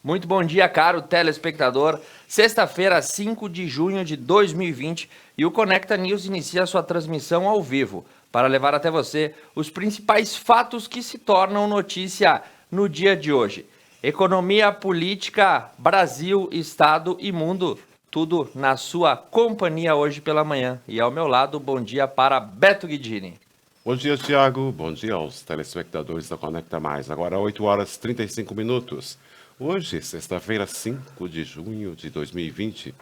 Muito bom dia, caro telespectador. Sexta-feira, 5 de junho de 2020, e o Conecta News inicia sua transmissão ao vivo para levar até você os principais fatos que se tornam notícia no dia de hoje. Economia, política, Brasil, Estado e mundo, tudo na sua companhia hoje pela manhã. E ao meu lado, bom dia para Beto Guidini. Bom dia, Tiago. Bom dia aos telespectadores da Conecta Mais. Agora 8 horas e 35 minutos. Hoje, sexta-feira, 5 de junho de 2020.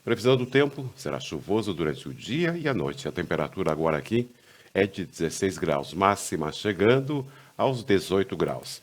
Previsão do tempo será chuvoso durante o dia e a noite. A temperatura agora aqui é de 16 graus, máxima chegando aos 18 graus.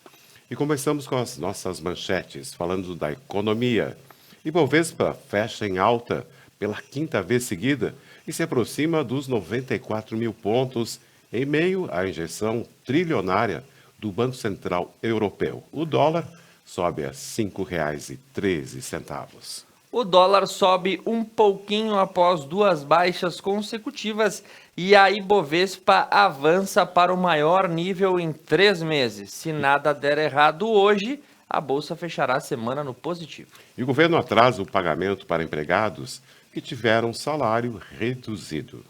E começamos com as nossas manchetes, falando da economia. Ibovespa fecha em alta pela quinta vez seguida e se aproxima dos 94 mil pontos em meio à injeção trilionária do Banco Central Europeu. O dólar sobe a R$ 5,13. O dólar sobe um pouquinho após duas baixas consecutivas e a Ibovespa avança para o maior nível em 3 meses. Se nada der errado hoje, a Bolsa fechará a semana no positivo. E o governo atrasa o pagamento para empregados que tiveram salário reduzido.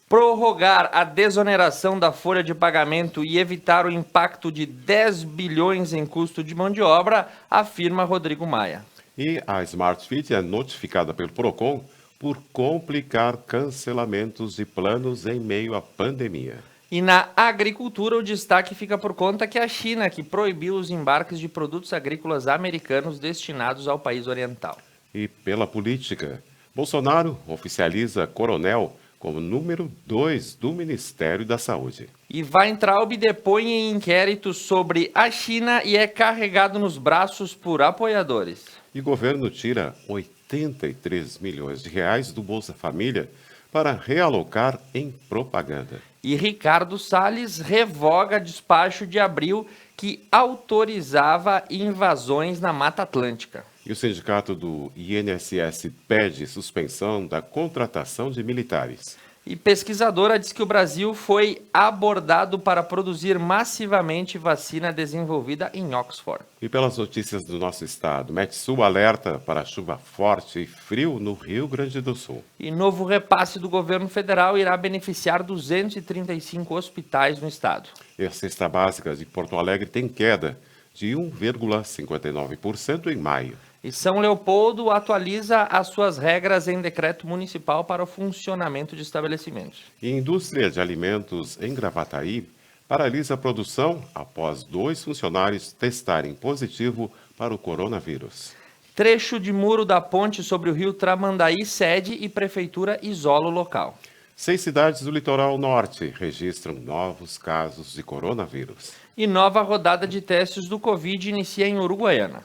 Prorrogar a desoneração da folha de pagamento e evitar o impacto de 10 bilhões em custo de mão de obra, afirma Rodrigo Maia. E a Smart Fit é notificada pelo PROCON por complicar cancelamentos de planos em meio à pandemia. E na agricultura, o destaque fica por conta que a China que proibiu os embarques de produtos agrícolas americanos destinados ao país oriental. E pela política, Bolsonaro oficializa coronel como número 2 do Ministério da Saúde. E Weintraub depõe em inquérito sobre a China e é carregado nos braços por apoiadores. E o governo tira 83 milhões de reais do Bolsa Família para realocar em propaganda. E Ricardo Salles revoga despacho de abril que autorizava invasões na Mata Atlântica. E o sindicato do INSS pede suspensão da contratação de militares. E pesquisadora diz que o Brasil foi abordado para produzir massivamente vacina desenvolvida em Oxford. E pelas notícias do nosso estado, Metsul alerta para chuva forte e frio no Rio Grande do Sul. E novo repasse do governo federal irá beneficiar 235 hospitais no estado. E a cesta básica de Porto Alegre tem queda de 1,59% em maio. E São Leopoldo atualiza as suas regras em decreto municipal para o funcionamento de estabelecimentos. E a indústria de alimentos em Gravataí paralisa a produção após 2 funcionários testarem positivo para o coronavírus. Trecho de muro da ponte sobre o rio Tramandaí cede e prefeitura isola o local. 6 cidades do litoral norte registram novos casos de coronavírus. E nova rodada de testes do Covid inicia em Uruguaiana.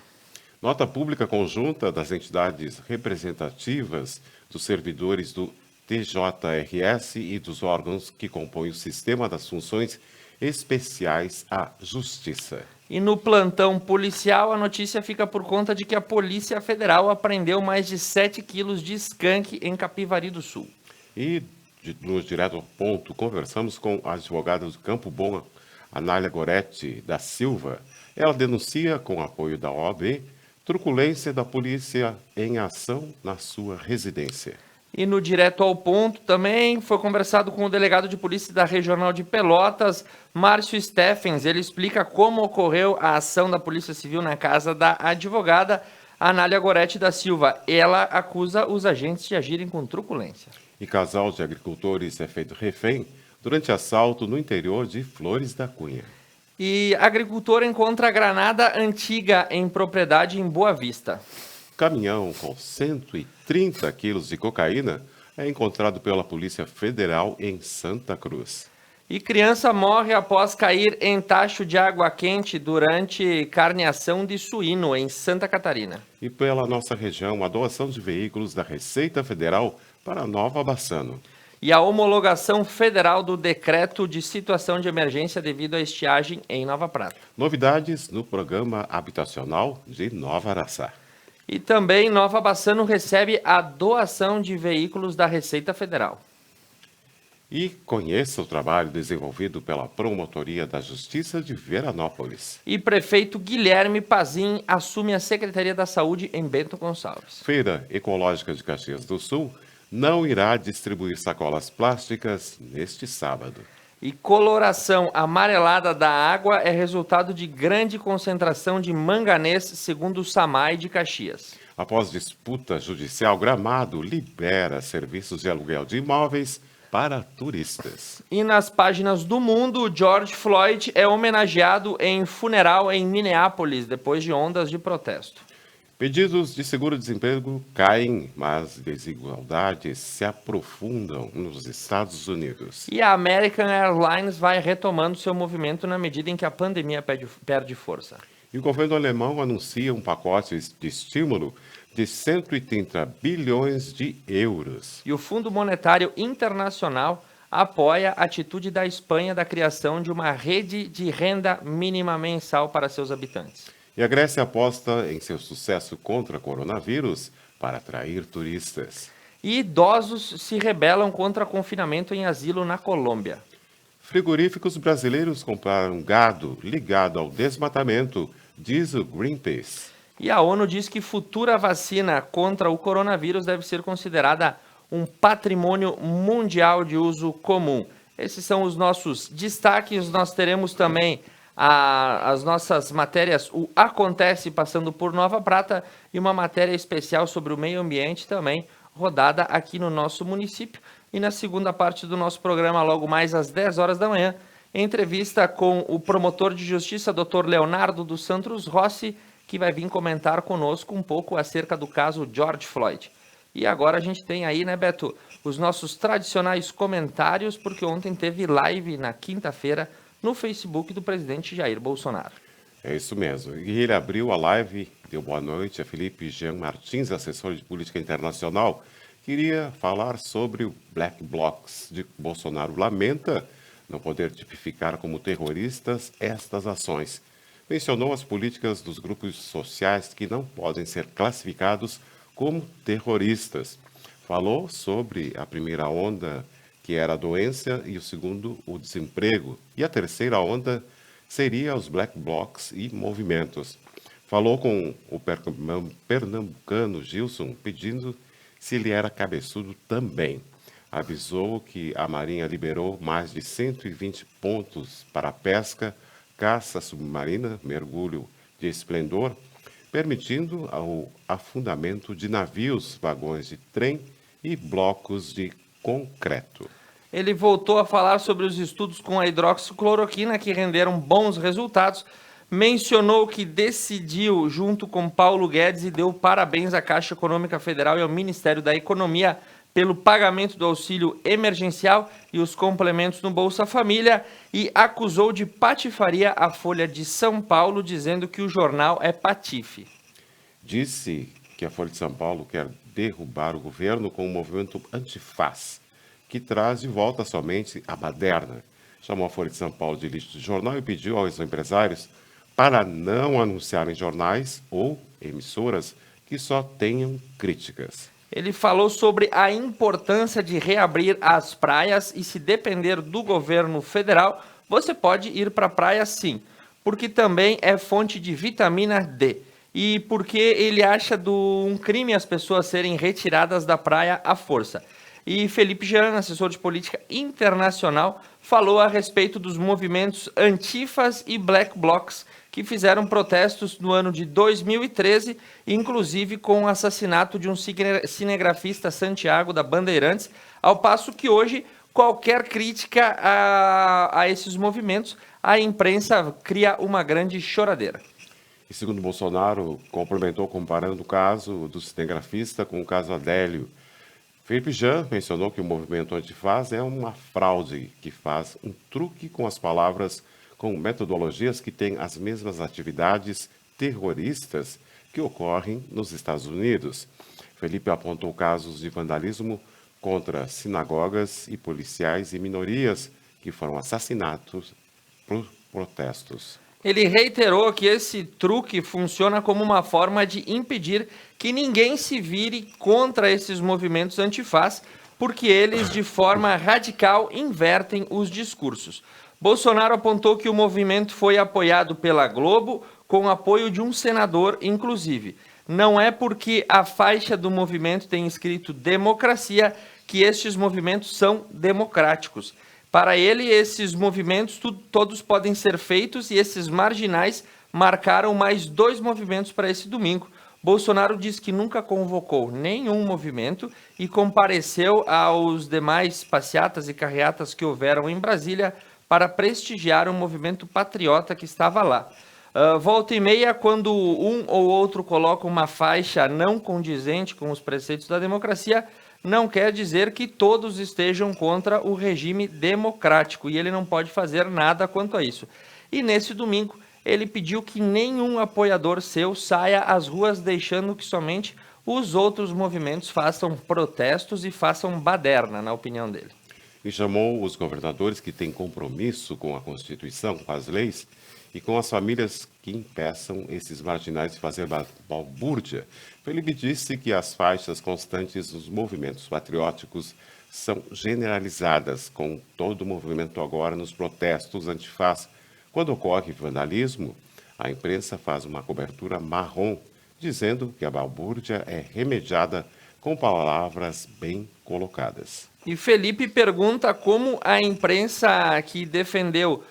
Nota pública conjunta das entidades representativas dos servidores do TJRS e dos órgãos que compõem o sistema das funções especiais à Justiça. E no plantão policial, a notícia fica por conta de que a Polícia Federal apreendeu mais de 7 quilos de skunk em Capivari do Sul. E, no Direto ao Ponto, conversamos com a advogada do Campo Bom, Anália Goretti da Silva. Ela denuncia, com apoio da OAB, truculência da polícia em ação na sua residência. E no Direto ao Ponto também foi conversado com o delegado de polícia da Regional de Pelotas, Márcio Steffens. Ele explica como ocorreu a ação da Polícia Civil na casa da advogada Anália Goretti da Silva. Ela acusa os agentes de agirem com truculência. E casal de agricultores é feito refém durante assalto no interior de Flores da Cunha. E agricultor encontra granada antiga em propriedade em Boa Vista. Caminhão com 130 quilos de cocaína é encontrado pela Polícia Federal em Santa Cruz. E criança morre após cair em tacho de água quente durante carneação de suíno em Santa Catarina. E pela nossa região, a doação de veículos da Receita Federal para Nova Bassano. E a homologação federal do decreto de situação de emergência devido à estiagem em Nova Prata. Novidades no programa habitacional de Nova Araçá. E também Nova Bassano recebe a doação de veículos da Receita Federal. E conheça o trabalho desenvolvido pela Promotoria da Justiça de Veranópolis. E prefeito Guilherme Pazin assume a Secretaria da Saúde em Bento Gonçalves. Feira Ecológica de Caxias do Sul não irá distribuir sacolas plásticas neste sábado. E coloração amarelada da água é resultado de grande concentração de manganês, segundo o SAMAI de Caxias. Após disputa judicial, Gramado libera serviços de aluguel de imóveis para turistas. E nas páginas do mundo, George Floyd é homenageado em funeral em Minneapolis, depois de ondas de protesto. Pedidos de seguro-desemprego caem, mas desigualdades se aprofundam nos Estados Unidos. E a American Airlines vai retomando seu movimento na medida em que a pandemia perde força. E o governo alemão anuncia um pacote de estímulo de 130 bilhões de euros. E o Fundo Monetário Internacional apoia a atitude da Espanha da criação de uma rede de renda mínima mensal para seus habitantes. E a Grécia aposta em seu sucesso contra o coronavírus para atrair turistas. E idosos se rebelam contra confinamento em asilo na Colômbia. Frigoríficos brasileiros compraram gado ligado ao desmatamento, diz o Greenpeace. E a ONU diz que futura vacina contra o coronavírus deve ser considerada um patrimônio mundial de uso comum. Esses são os nossos destaques. Nós teremos também as nossas matérias, o Acontece passando por Nova Prata e uma matéria especial sobre o meio ambiente também rodada aqui no nosso município. E na segunda parte do nosso programa, logo mais às 10 horas da manhã, entrevista com o promotor de justiça, Dr. Leonardo dos Santos Rossi, que vai vir comentar conosco um pouco acerca do caso George Floyd. E agora a gente tem aí, né, Beto, os nossos tradicionais comentários, porque ontem teve live na quinta-feira no Facebook do presidente Jair Bolsonaro. É isso mesmo. E ele abriu a live, deu boa noite a Felipe Jean Martins, assessor de política internacional. Queria falar sobre o Black Blocs de Bolsonaro. Lamenta não poder tipificar como terroristas estas ações. Mencionou as políticas dos grupos sociais que não podem ser classificados como terroristas. Falou sobre a primeira onda, que era a doença, e o segundo, o desemprego. E a terceira onda seria os Black Blocs e movimentos. Falou com o pernambucano Gilson, pedindo se ele era cabeçudo também. Avisou que a Marinha liberou mais de 120 pontos para a pesca, caça submarina, mergulho de esplendor, permitindo o afundamento de navios, vagões de trem e blocos de concreto. Ele voltou a falar sobre os estudos com a hidroxicloroquina que renderam bons resultados, mencionou que decidiu junto com Paulo Guedes e deu parabéns à Caixa Econômica Federal e ao Ministério da Economia pelo pagamento do auxílio emergencial e os complementos no Bolsa Família e acusou de patifaria a Folha de São Paulo, dizendo que o jornal é patife. Disse que a Folha de São Paulo quer derrubar o governo com um movimento antifaz, que traz de volta somente a baderna. Chamou a Folha de São Paulo de lixo de jornal e pediu aos empresários para não anunciarem jornais ou emissoras que só tenham críticas. Ele falou sobre a importância de reabrir as praias e, se depender do governo federal, você pode ir para a praia sim, porque também é fonte de vitamina D. E porque ele acha um crime as pessoas serem retiradas da praia à força. E Felipe Jean, assessor de política internacional, falou a respeito dos movimentos antifas e black blocs que fizeram protestos no ano de 2013, inclusive com o assassinato de um cinegrafista Santiago da Bandeirantes, ao passo que hoje qualquer crítica a esses movimentos, a imprensa cria uma grande choradeira. E segundo Bolsonaro, complementou comparando o caso do cinegrafista com o caso Adélio. Felipe Jean mencionou que o movimento antifaz é uma fraude que faz um truque com as palavras, com metodologias que têm as mesmas atividades terroristas que ocorrem nos Estados Unidos. Felipe apontou casos de vandalismo contra sinagogas e policiais e minorias que foram assassinados por protestos. Ele reiterou que esse truque funciona como uma forma de impedir que ninguém se vire contra esses movimentos antifaz, porque eles, de forma radical, invertem os discursos. Bolsonaro apontou que o movimento foi apoiado pela Globo, com o apoio de um senador, inclusive. Não é porque a faixa do movimento tem escrito democracia que estes movimentos são democráticos. Para ele, esses movimentos todos podem ser feitos e esses marginais marcaram mais 2 movimentos para esse domingo. Bolsonaro diz que nunca convocou nenhum movimento e compareceu aos demais passeatas e carreatas que houveram em Brasília para prestigiar o movimento patriota que estava lá. Volta e meia, quando um ou outro coloca uma faixa não condizente com os preceitos da democracia, não quer dizer que todos estejam contra o regime democrático, e ele não pode fazer nada quanto a isso. E nesse domingo, ele pediu que nenhum apoiador seu saia às ruas, deixando que somente os outros movimentos façam protestos e façam baderna, na opinião dele. E chamou os governadores que têm compromisso com a Constituição, com as leis, e com as famílias que impeçam esses marginais de fazer balbúrdia. Felipe disse que as faixas constantes dos movimentos patrióticos são generalizadas, com todo o movimento agora nos protestos antifaz. Quando ocorre vandalismo, a imprensa faz uma cobertura marrom, dizendo que a balbúrdia é remediada com palavras bem colocadas. E Felipe pergunta como a imprensa que defendeu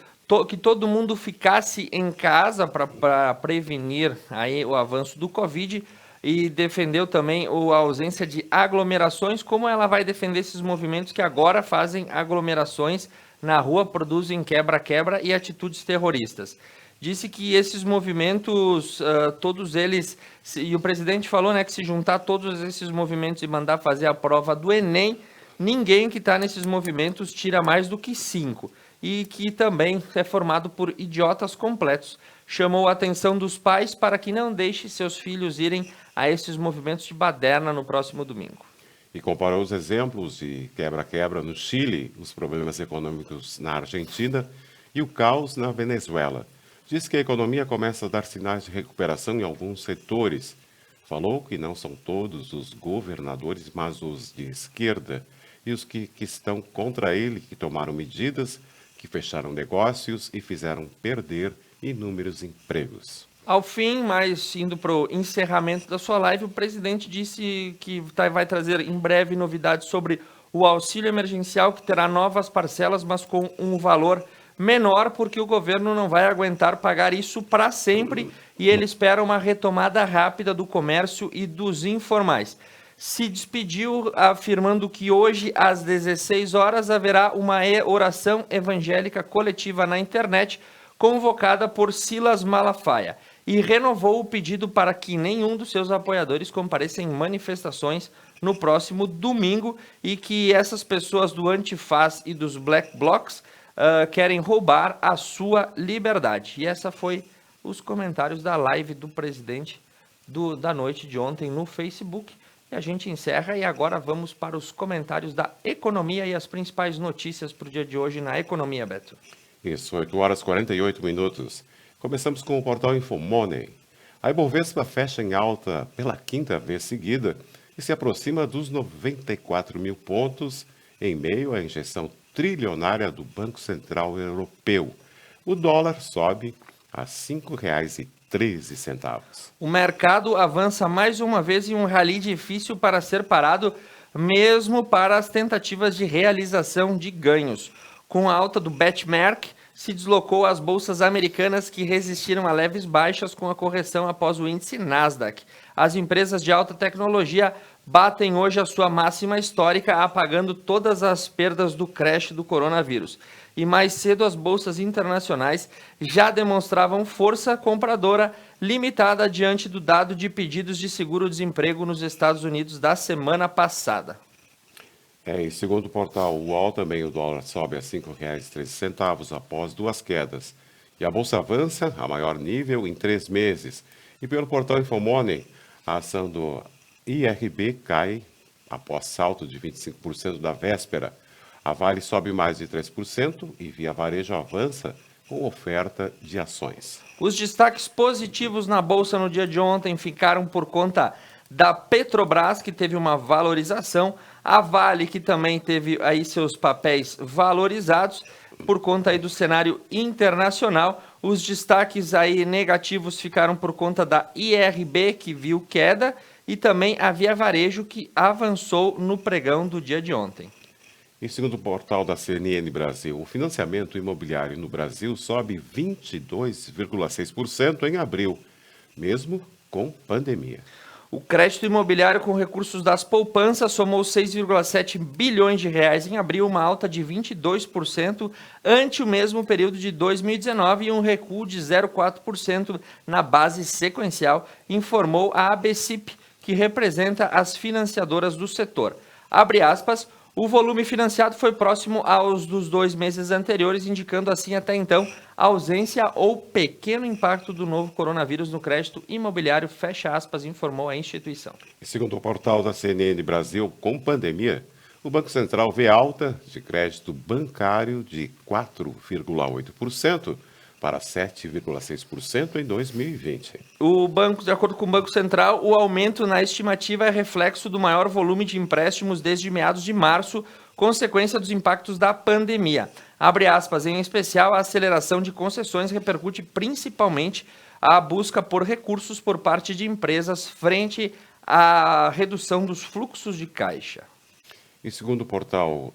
que todo mundo ficasse em casa para prevenir aí o avanço do Covid e defendeu também a ausência de aglomerações, como ela vai defender esses movimentos que agora fazem aglomerações na rua, produzem quebra-quebra e atitudes terroristas. Disse que esses movimentos, todos eles, e o presidente falou, né, que se juntar todos esses movimentos e mandar fazer a prova do Enem, ninguém que está nesses movimentos tira mais do que 5. E que também é formado por idiotas completos. Chamou a atenção dos pais para que não deixem seus filhos irem a esses movimentos de baderna no próximo domingo. E comparou os exemplos de quebra-quebra no Chile, os problemas econômicos na Argentina e o caos na Venezuela. Diz que a economia começa a dar sinais de recuperação em alguns setores. Falou que não são todos os governadores, mas os de esquerda e os que estão contra ele, que tomaram medidas, que fecharam negócios e fizeram perder inúmeros empregos. Ao fim, mas indo para o encerramento da sua live, o presidente disse que vai trazer em breve novidades sobre o auxílio emergencial, que terá novas parcelas, mas com um valor menor, porque o governo não vai aguentar pagar isso para sempre e ele espera uma retomada rápida do comércio e dos informais. Se despediu afirmando que hoje, às 16 horas, haverá uma oração evangélica coletiva na internet, convocada por Silas Malafaia, e renovou o pedido para que nenhum dos seus apoiadores compareça em manifestações no próximo domingo e que essas pessoas do Antifaz e dos Black Blocs querem roubar a sua liberdade. E essa foi os comentários da live do presidente da noite de ontem no Facebook. E a gente encerra e agora vamos para os comentários da economia e as principais notícias para o dia de hoje na economia, Beto. Isso, 8 horas e 48 minutos. Começamos com o portal Infomoney. A Ibovespa fecha em alta pela 5ª vez seguida e se aproxima dos 94 mil pontos em meio à injeção trilionária do Banco Central Europeu. O dólar sobe a R$ 5,13. O mercado avança mais uma vez em um rally difícil para ser parado, mesmo para as tentativas de realização de ganhos. Com a alta do benchmark, se deslocou às bolsas americanas que resistiram a leves baixas com a correção após o índice Nasdaq. As empresas de alta tecnologia batem hoje a sua máxima histórica, apagando todas as perdas do crash do coronavírus. E mais cedo as bolsas internacionais já demonstravam força compradora limitada diante do dado de pedidos de seguro-desemprego nos Estados Unidos da semana passada. E segundo o portal UOL, também o dólar sobe a R$ 5,13 após 2 quedas. E a bolsa avança a maior nível em 3 meses. E pelo portal Infomoney, a ação do IRB cai após salto de 25% da véspera. A Vale sobe mais de 3% e Via Varejo avança com oferta de ações. Os destaques positivos na bolsa no dia de ontem ficaram por conta da Petrobras, que teve uma valorização. A Vale, que também teve aí seus papéis valorizados por conta aí do cenário internacional. Os destaques aí negativos ficaram por conta da IRB, que viu queda, e também a Via Varejo, que avançou no pregão do dia de ontem. E segundo o portal da CNN Brasil, o financiamento imobiliário no Brasil sobe 22,6% em abril, mesmo com pandemia. O crédito imobiliário com recursos das poupanças somou 6,7 bilhões de reais em abril, uma alta de 22% ante o mesmo período de 2019 e um recuo de 0,4% na base sequencial, informou a ABCIP, que representa as financiadoras do setor. Abre aspas, o volume financiado foi próximo aos dos 2 meses anteriores, indicando assim até então a ausência ou pequeno impacto do novo coronavírus no crédito imobiliário, fecha aspas, informou a instituição. E segundo o portal da CNN Brasil, com pandemia, o Banco Central vê alta de crédito bancário de 4,8% para 7,6% em 2020. De acordo com o Banco Central, o aumento na estimativa é reflexo do maior volume de empréstimos desde meados de março, consequência dos impactos da pandemia. Abre aspas, em especial, a aceleração de concessões repercute principalmente a busca por recursos por parte de empresas frente à redução dos fluxos de caixa. E segundo o portal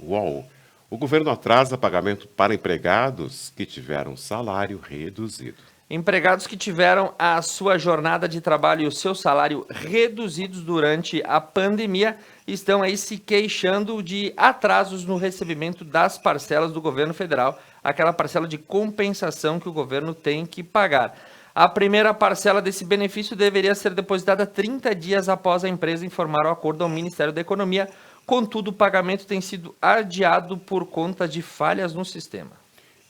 UOL, o governo atrasa pagamento para empregados que tiveram salário reduzido. Empregados que tiveram a sua jornada de trabalho e o seu salário reduzidos durante a pandemia estão aí se queixando de atrasos no recebimento das parcelas do governo federal, aquela parcela de compensação que o governo tem que pagar. A primeira parcela desse benefício deveria ser depositada 30 dias após a empresa informar o acordo ao Ministério da Economia. Contudo, o pagamento tem sido adiado por conta de falhas no sistema.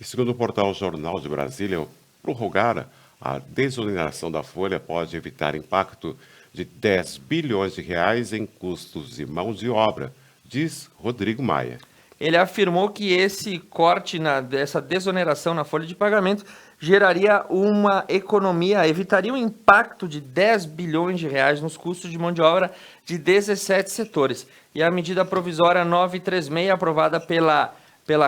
E segundo o portal Jornal de Brasília, prorrogar a desoneração da folha pode evitar impacto de 10 bilhões de reais em custos de mão de obra, diz Rodrigo Maia. Ele afirmou que esse corte, dessa desoneração na folha de pagamento, geraria uma economia, evitaria um impacto de 10 bilhões de reais nos custos de mão de obra de 17 setores. E a medida provisória 936, aprovada pela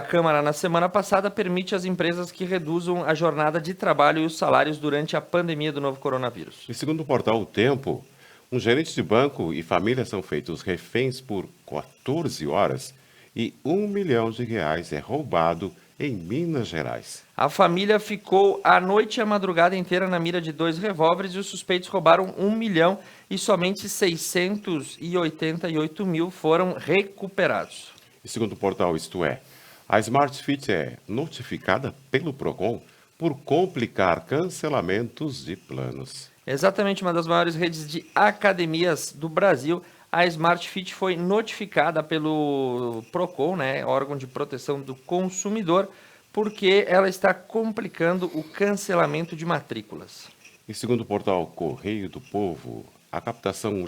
Câmara na semana passada, permite às empresas que reduzam a jornada de trabalho e os salários durante a pandemia do novo coronavírus. E segundo o portal O Tempo, um gerente de banco e família são feitos reféns por 14 horas e R$1 milhão é roubado em Minas Gerais. A família ficou a noite e a madrugada inteira na mira de 2 revólveres e os suspeitos roubaram 1 milhão e somente 688 mil foram recuperados. E segundo o portal Isto É, a Smart Fit é notificada pelo Procon por complicar cancelamentos de planos. Exatamente, uma das maiores redes de academias do Brasil, a Smart Fit foi notificada pelo Procon, órgão de proteção do consumidor, porque ela está complicando o cancelamento de matrículas. E segundo o portal Correio do Povo, a captação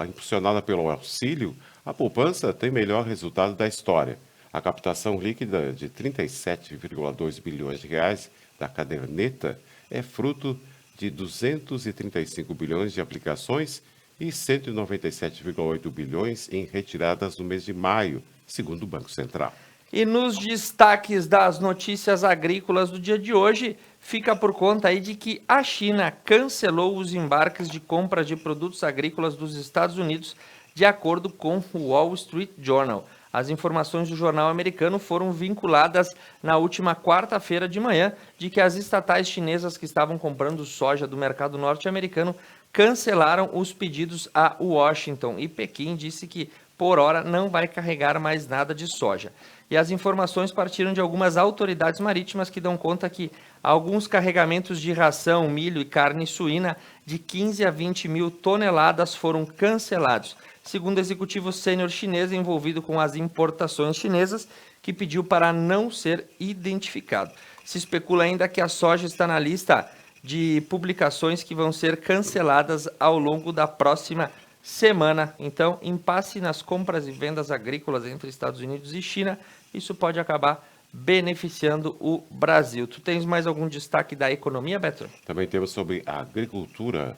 impulsionada pelo auxílio, a poupança tem melhor resultado da história. A captação líquida de 37,2 bilhões de reais da caderneta é fruto de 235 bilhões de aplicações e 197,8 bilhões em retiradas no mês de maio, segundo o Banco Central. E nos destaques das notícias agrícolas do dia de hoje, fica por conta aí de que a China cancelou os embarques de compra de produtos agrícolas dos Estados Unidos, de acordo com o Wall Street Journal. As informações do jornal americano foram vinculadas na última quarta-feira de manhã de que as estatais chinesas que estavam comprando soja do mercado norte-americano cancelaram os pedidos a Washington, e Pequim disse que, por hora, não vai carregar mais nada de soja. E as informações partiram de algumas autoridades marítimas que dão conta que alguns carregamentos de ração, milho e carne suína de 15 a 20 mil toneladas foram cancelados, segundo o executivo sênior chinês envolvido com as importações chinesas, que pediu para não ser identificado. Se especula ainda que a soja está na lista de publicações que vão ser canceladas ao longo da próxima semana. Então, impasse nas compras e vendas agrícolas entre Estados Unidos e China, isso pode acabar beneficiando o Brasil. Tu tens mais algum destaque da economia, Beto? Também temos sobre a agricultura.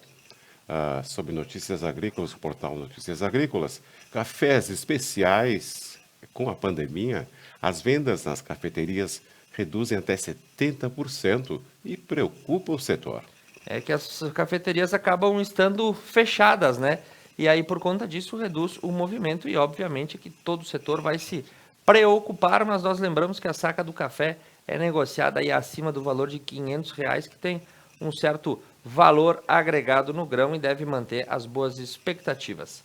sobre notícias agrícolas, o portal Notícias Agrícolas. Cafés especiais. Com a pandemia, as vendas nas cafeterias reduzem até 70% e preocupa o setor. É que as cafeterias acabam estando fechadas, né? E aí, por conta disso, reduz o movimento e, obviamente, que todo o setor vai se preocupar, mas nós lembramos que a saca do café é negociada aí acima do valor de R$500, que tem um certo valor agregado no grão e deve manter as boas expectativas.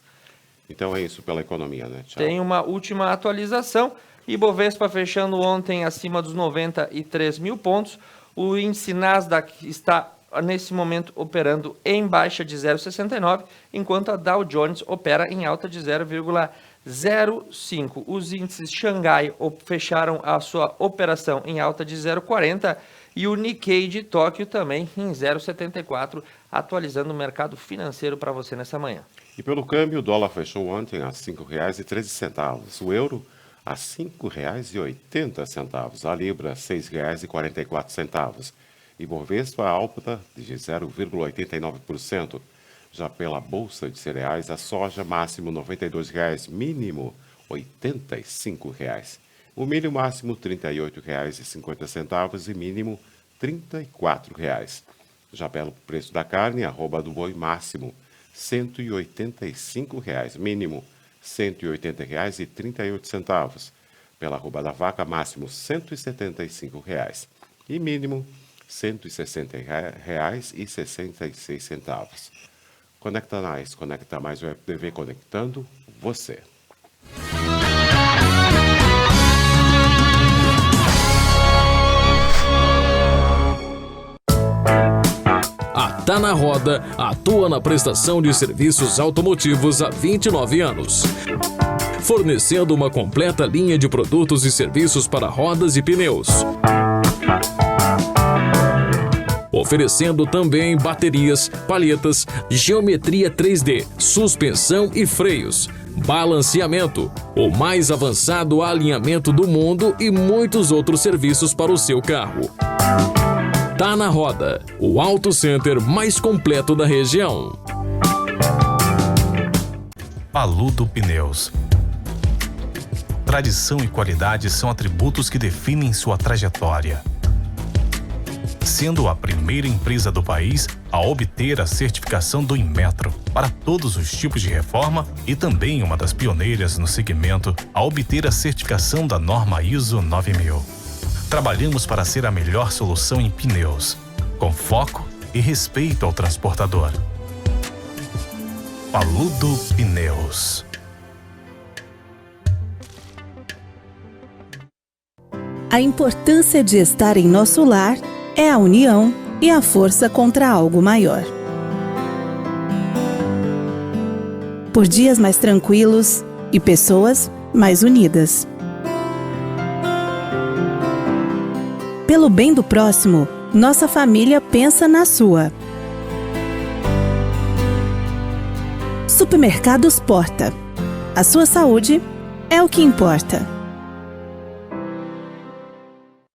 Então é isso pela economia, né? Tchau. Tem uma última atualização. Ibovespa fechando ontem acima dos 93 mil pontos. O índice Nasdaq está, nesse momento, operando em baixa de 0,69, enquanto a Dow Jones opera em alta de 0,05. Os índices Xangai fecharam a sua operação em alta de 0,40 e o Nikkei de Tóquio também em 0,74, atualizando o mercado financeiro para você nessa manhã. E pelo câmbio, o dólar fechou ontem a R$ 5,13, o euro a R$ 5,80, a libra R$ 6,44. Ibovespa alta de 0,89%. Já pela Bolsa de Cereais, a soja máximo R$ 92,00, mínimo R$ 85,00. O milho máximo R$ 38,50 e mínimo R$ 34,00. Já pelo preço da carne, arroba do boi máximo R$ 185,00, mínimo R$ 180,38. Pela arroba da vaca, máximo R$ 175,00 e mínimo R$ 160,66. Conecta mais Web TV, conectando você. A Tá na Roda atua na prestação de serviços automotivos há 29 anos. Fornecendo uma completa linha de produtos e serviços para rodas e pneus. Oferecendo também baterias, palhetas, geometria 3D, suspensão e freios, balanceamento, o mais avançado alinhamento do mundo e muitos outros serviços para o seu carro. Tá na Roda, o Auto Center mais completo da região. Paludo Pneus. Tradição e qualidade são atributos que definem sua trajetória. Sendo a primeira empresa do país a obter a certificação do Inmetro para todos os tipos de reforma e também uma das pioneiras no segmento a obter a certificação da norma ISO 9000. Trabalhamos para ser a melhor solução em pneus, com foco e respeito ao transportador. Paludo Pneus. A importância de estar em nosso lar é a união e a força contra algo maior. Por dias mais tranquilos e pessoas mais unidas. Pelo bem do próximo, nossa família pensa na sua. Supermercados Porta. A sua saúde é o que importa.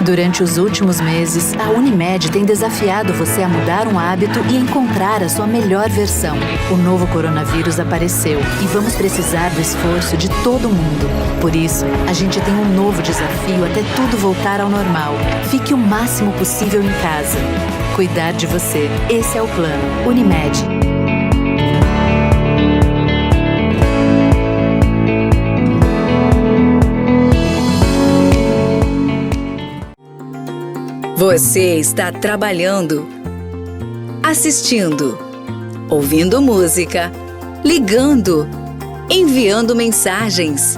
Durante os últimos meses, a Unimed tem desafiado você a mudar um hábito e encontrar a sua melhor versão. O novo coronavírus apareceu e vamos precisar do esforço de todo mundo. Por isso, a gente tem um novo desafio até tudo voltar ao normal. Fique o máximo possível em casa. Cuidar de você. Esse é o plano. Unimed. Você está trabalhando, assistindo, ouvindo música, ligando, enviando mensagens.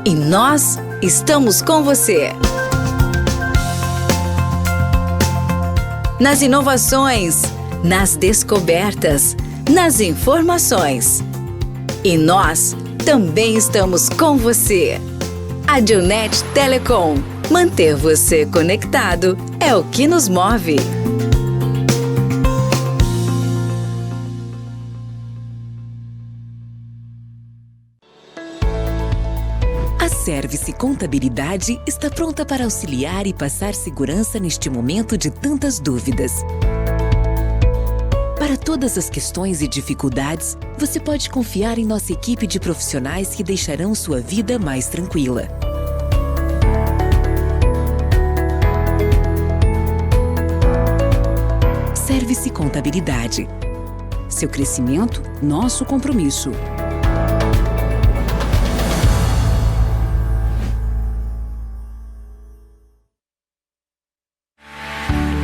E nós estamos com você. Nas inovações, nas descobertas, nas informações. E nós também estamos com você. Adilnet Telecom. Manter você conectado é o que nos move. A Service Contabilidade está pronta para auxiliar e passar segurança neste momento de tantas dúvidas. Para Para todas as questões e dificuldades, você pode confiar em nossa equipe de profissionais que deixarão sua vida mais tranquila. Service Contabilidade. Seu crescimento, nosso compromisso.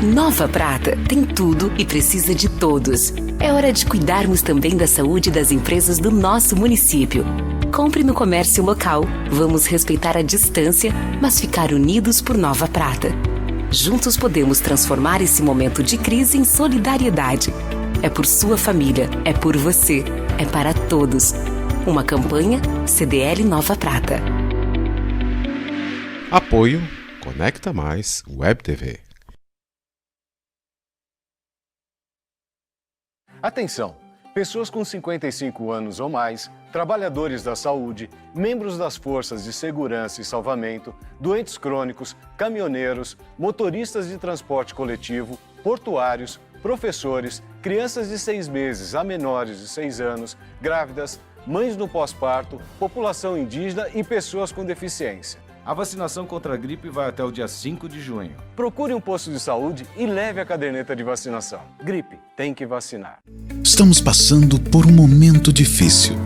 Nova Prata tem tudo e precisa de todos. É hora de cuidarmos também da saúde das empresas do nosso município. Compre no comércio local. Vamos respeitar a distância, mas ficar unidos por Nova Prata. Juntos podemos transformar esse momento de crise em solidariedade. É por sua família, é por você, é para todos. Uma campanha CDL Nova Prata. Apoio Conecta Mais Web TV. Atenção! Pessoas com 55 anos ou mais, trabalhadores da saúde, membros das forças de segurança e salvamento, doentes crônicos, caminhoneiros, motoristas de transporte coletivo, portuários, professores, crianças de 6 meses a menores de 6 anos, grávidas, mães no pós-parto, população indígena e pessoas com deficiência. A vacinação contra a gripe vai até o dia 5 de junho. Procure um posto de saúde e leve a caderneta de vacinação. Gripe, tem que vacinar. Estamos passando por um momento difícil.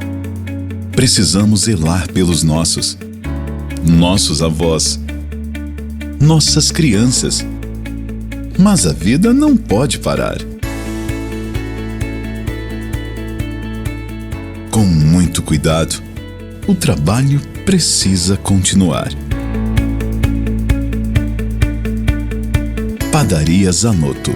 Precisamos zelar pelos nossos avós, nossas crianças. Mas a vida não pode parar. Com muito cuidado, o trabalho precisa continuar. Padaria Zanotto.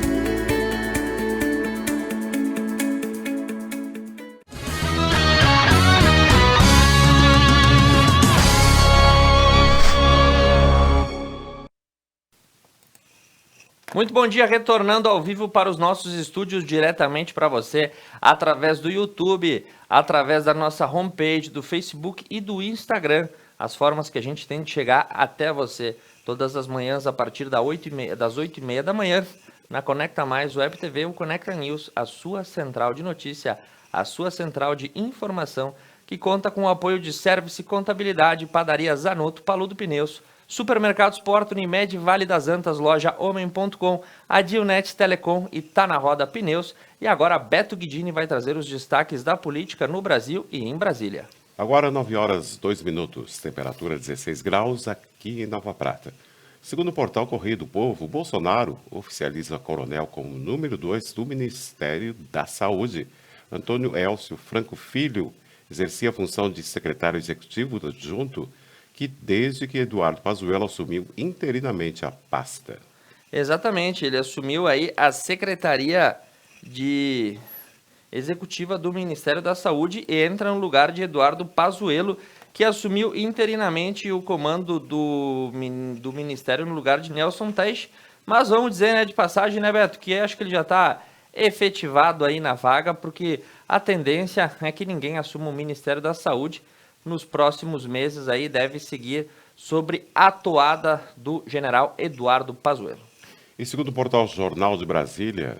Muito bom dia, retornando ao vivo para os nossos estúdios, diretamente para você, através do YouTube, através da nossa homepage, do Facebook e do Instagram. As formas que a gente tem de chegar até você, todas as manhãs, a partir das 8h30 da manhã, na Conecta Mais Web TV, o Conecta News, a sua central de notícia, a sua central de informação, que conta com o apoio de Service Contabilidade, Padaria Zanotto, Paludo Pneus, Supermercados Porto, Unimed, Vale das Antas, Loja Homem.com, Adilnet Telecom e Tá na Roda Pneus. E agora Beto Guidini vai trazer os destaques da política no Brasil e em Brasília. Agora 9h02, temperatura 16 graus aqui em Nova Prata. Segundo o portal Correio do Povo, Bolsonaro oficializa Coronel como número 2 do Ministério da Saúde. Antônio Elcio Franco Filho exercia a função de secretário executivo adjunto que desde que Eduardo Pazuello assumiu interinamente a pasta. Exatamente, ele assumiu aí a Secretaria Executiva do Ministério da Saúde e entra no lugar de Eduardo Pazuello, que assumiu interinamente o comando do Ministério no lugar de Nelson Teich. Mas vamos dizer, né, de passagem, né, Beto, que acho que ele já está efetivado aí na vaga, porque a tendência é que ninguém assuma o Ministério da Saúde. Nos próximos meses aí deve seguir sobre a toada do general Eduardo Pazuello. E segundo o portal Jornal de Brasília,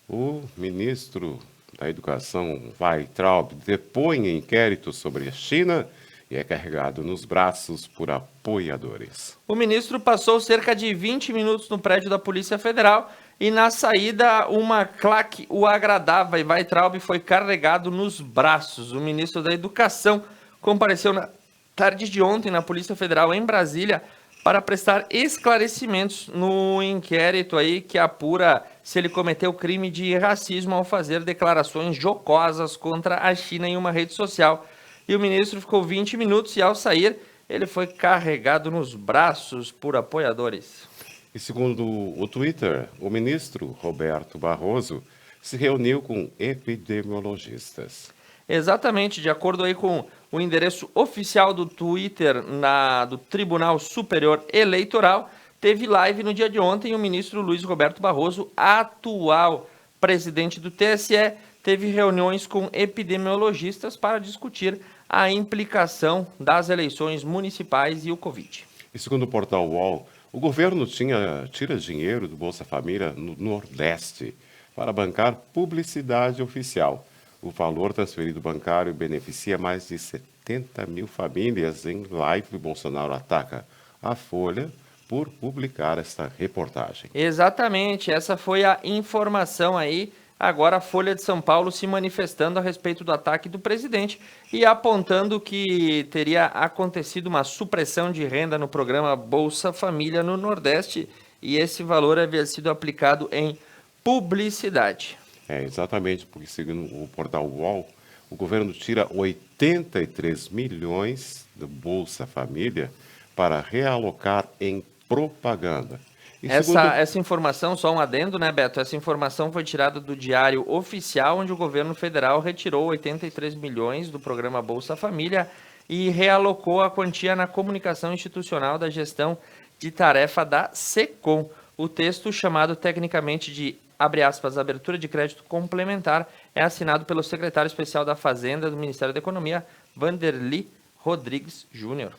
o ministro da Educação, Weintraub, depõe em inquérito sobre a China e é carregado nos braços por apoiadores. O ministro passou cerca de 20 minutos no prédio da Polícia Federal e na saída uma claque o agradava e Weintraub foi carregado nos braços. O ministro da Educação compareceu na tarde de ontem na Polícia Federal em Brasília para prestar esclarecimentos no inquérito aí que apura se ele cometeu crime de racismo ao fazer declarações jocosas contra a China em uma rede social. E o ministro ficou 20 minutos e ao sair ele foi carregado nos braços por apoiadores. E segundo o Twitter, o ministro Roberto Barroso se reuniu com epidemiologistas. Exatamente, de acordo aí com o endereço oficial do Twitter do Tribunal Superior Eleitoral, teve live no dia de ontem. O ministro Luiz Roberto Barroso, atual presidente do TSE, teve reuniões com epidemiologistas para discutir a implicação das eleições municipais e o Covid. E segundo o portal UOL, o governo tira dinheiro do Bolsa Família no Nordeste. para bancar publicidade oficial. O valor transferido bancário beneficia mais de 70 mil famílias. Em live, Bolsonaro ataca a Folha por publicar esta reportagem. Exatamente, essa foi a informação aí. Agora a Folha de São Paulo se manifestando a respeito do ataque do presidente e apontando que teria acontecido uma supressão de renda no programa Bolsa Família no Nordeste e esse valor havia sido aplicado em publicidade. Exatamente, porque segundo o portal UOL, o governo tira 83 milhões do Bolsa Família para realocar em propaganda. Essa informação, só um adendo, né, Beto? Essa informação foi tirada do Diário Oficial, onde o governo federal retirou 83 milhões do programa Bolsa Família e realocou a quantia na comunicação institucional da gestão de tarefa da SECOM. O texto, chamado tecnicamente de, abre aspas, abertura de crédito complementar, é assinado pelo secretário especial da Fazenda do Ministério da Economia, Vanderly Rodrigues Júnior.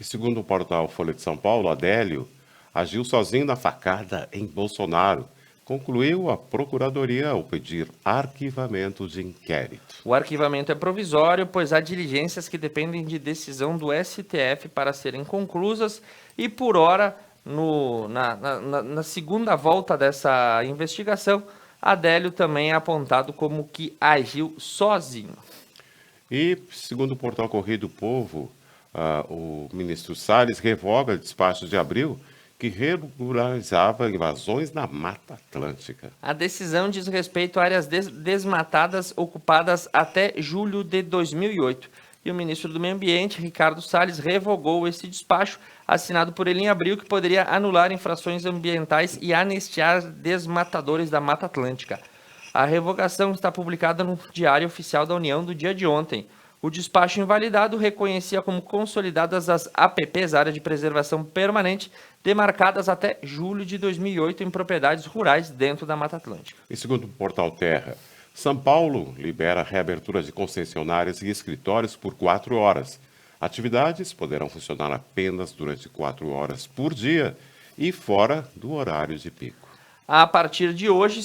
E segundo o portal Folha de São Paulo, Adélio agiu sozinho na facada em Bolsonaro. Concluiu a Procuradoria ao pedir arquivamento de inquérito. O arquivamento é provisório, pois há diligências que dependem de decisão do STF para serem conclusas e, por hora, na segunda volta dessa investigação, Adélio também é apontado como que agiu sozinho. E, segundo o portal Correio do Povo, o ministro Salles revoga despacho de abril que regularizava invasões na Mata Atlântica. A decisão diz respeito a áreas desmatadas ocupadas até julho de 2008. E o ministro do Meio Ambiente, Ricardo Salles, revogou esse despacho, assinado por ele em abril, que poderia anular infrações ambientais e anistiar desmatadores da Mata Atlântica. A revogação está publicada no Diário Oficial da União do dia de ontem. O despacho invalidado reconhecia como consolidadas as APPs, Área de Preservação Permanente, demarcadas até julho de 2008 em propriedades rurais dentro da Mata Atlântica. E segundo o portal Terra, São Paulo libera reabertura de concessionárias e escritórios por 4 horas. Atividades poderão funcionar apenas durante 4 horas por dia e fora do horário de pico. A partir de hoje,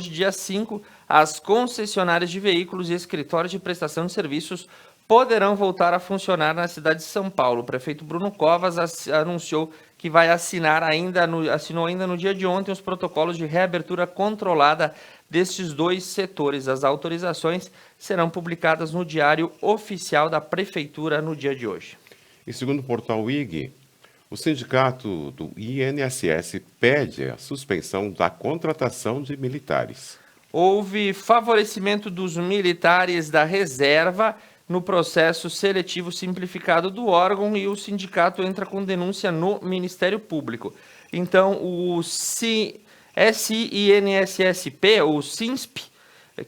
dia 5, as concessionárias de veículos e escritórios de prestação de serviços poderão voltar a funcionar na cidade de São Paulo. O prefeito Bruno Covas anunciou que vai assinou ainda no dia de ontem os protocolos de reabertura controlada destes dois setores. As autorizações serão publicadas no Diário Oficial da Prefeitura no dia de hoje. E segundo o portal IG, o sindicato do INSS pede a suspensão da contratação de militares. Houve favorecimento dos militares da reserva no processo seletivo simplificado do órgão e o sindicato entra com denúncia no Ministério Público. Então, o SINSP, ou SINSP,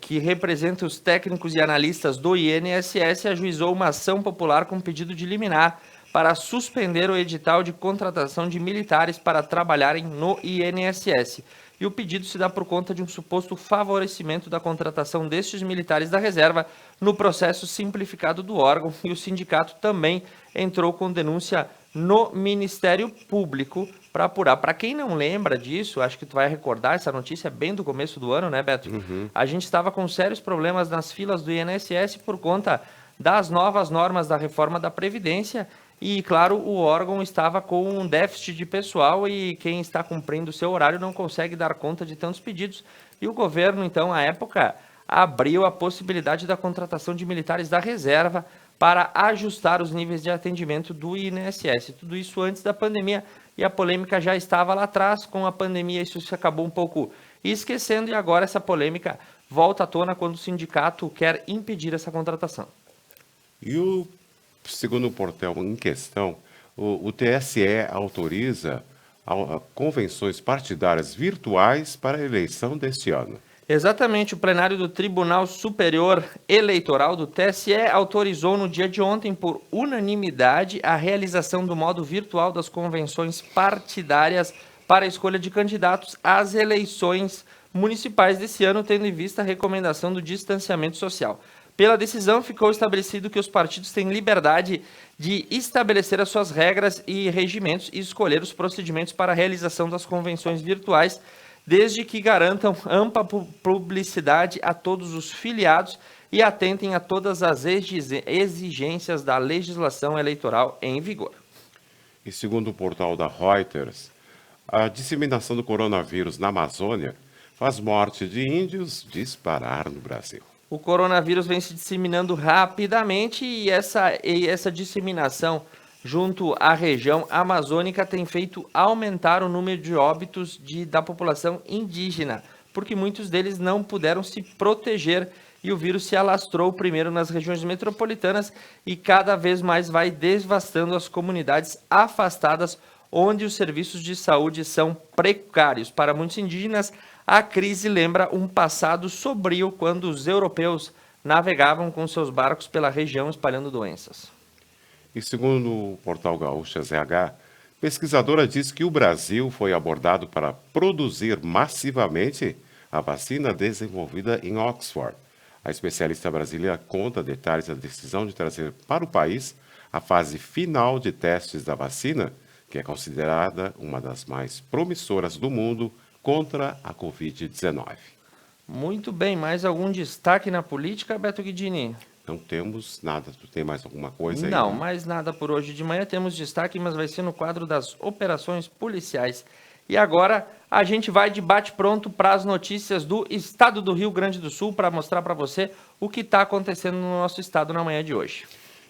que representa os técnicos e analistas do INSS, ajuizou uma ação popular com pedido de liminar para suspender o edital de contratação de militares para trabalharem no INSS. E o pedido se dá por conta de um suposto favorecimento da contratação destes militares da reserva no processo simplificado do órgão, e o sindicato também entrou com denúncia no Ministério Público para apurar. Para quem não lembra disso, acho que tu vai recordar, essa notícia é bem do começo do ano, né, Beto? A gente estava com sérios problemas nas filas do INSS por conta das novas normas da reforma da Previdência. E, claro, o órgão estava com um déficit de pessoal e quem está cumprindo o seu horário não consegue dar conta de tantos pedidos. E o governo, então, à época, abriu a possibilidade da contratação de militares da reserva para ajustar os níveis de atendimento do INSS. Tudo isso antes da pandemia e a polêmica já estava lá atrás. Com a pandemia isso se acabou um pouco esquecendo e agora essa polêmica volta à tona quando o sindicato quer impedir essa contratação. E segundo o portal em questão, o TSE autoriza convenções partidárias virtuais para a eleição deste ano. Exatamente, o plenário do Tribunal Superior Eleitoral do TSE autorizou no dia de ontem, por unanimidade, a realização do modo virtual das convenções partidárias para a escolha de candidatos às eleições municipais desse ano, tendo em vista a recomendação do distanciamento social. Pela decisão, ficou estabelecido que os partidos têm liberdade de estabelecer as suas regras e regimentos e escolher os procedimentos para a realização das convenções virtuais, desde que garantam ampla publicidade a todos os filiados e atentem a todas as exigências da legislação eleitoral em vigor. E segundo o portal da Reuters, a disseminação do coronavírus na Amazônia faz morte de índios disparar no Brasil. O coronavírus vem se disseminando rapidamente e essa disseminação junto à região amazônica tem feito aumentar o número de óbitos da população indígena, porque muitos deles não puderam se proteger e o vírus se alastrou primeiro nas regiões metropolitanas e cada vez mais vai devastando as comunidades afastadas onde os serviços de saúde são precários. Para muitos indígenas, a crise lembra um passado sombrio quando os europeus navegavam com seus barcos pela região espalhando doenças. E segundo o portal Gaúcha ZH, pesquisadora diz que o Brasil foi abordado para produzir massivamente a vacina desenvolvida em Oxford. A especialista brasileira conta detalhes da decisão de trazer para o país a fase final de testes da vacina, que é considerada uma das mais promissoras do mundo contra a Covid-19. Muito bem, mais algum destaque na política, Beto Guidini? Não temos nada. Tu tem mais alguma coisa aí? Não, mais nada por hoje de manhã. Temos destaque, mas vai ser no quadro das operações policiais. E agora a gente vai de bate-pronto para as notícias do estado do Rio Grande do Sul para mostrar para você o que está acontecendo no nosso estado na manhã de hoje.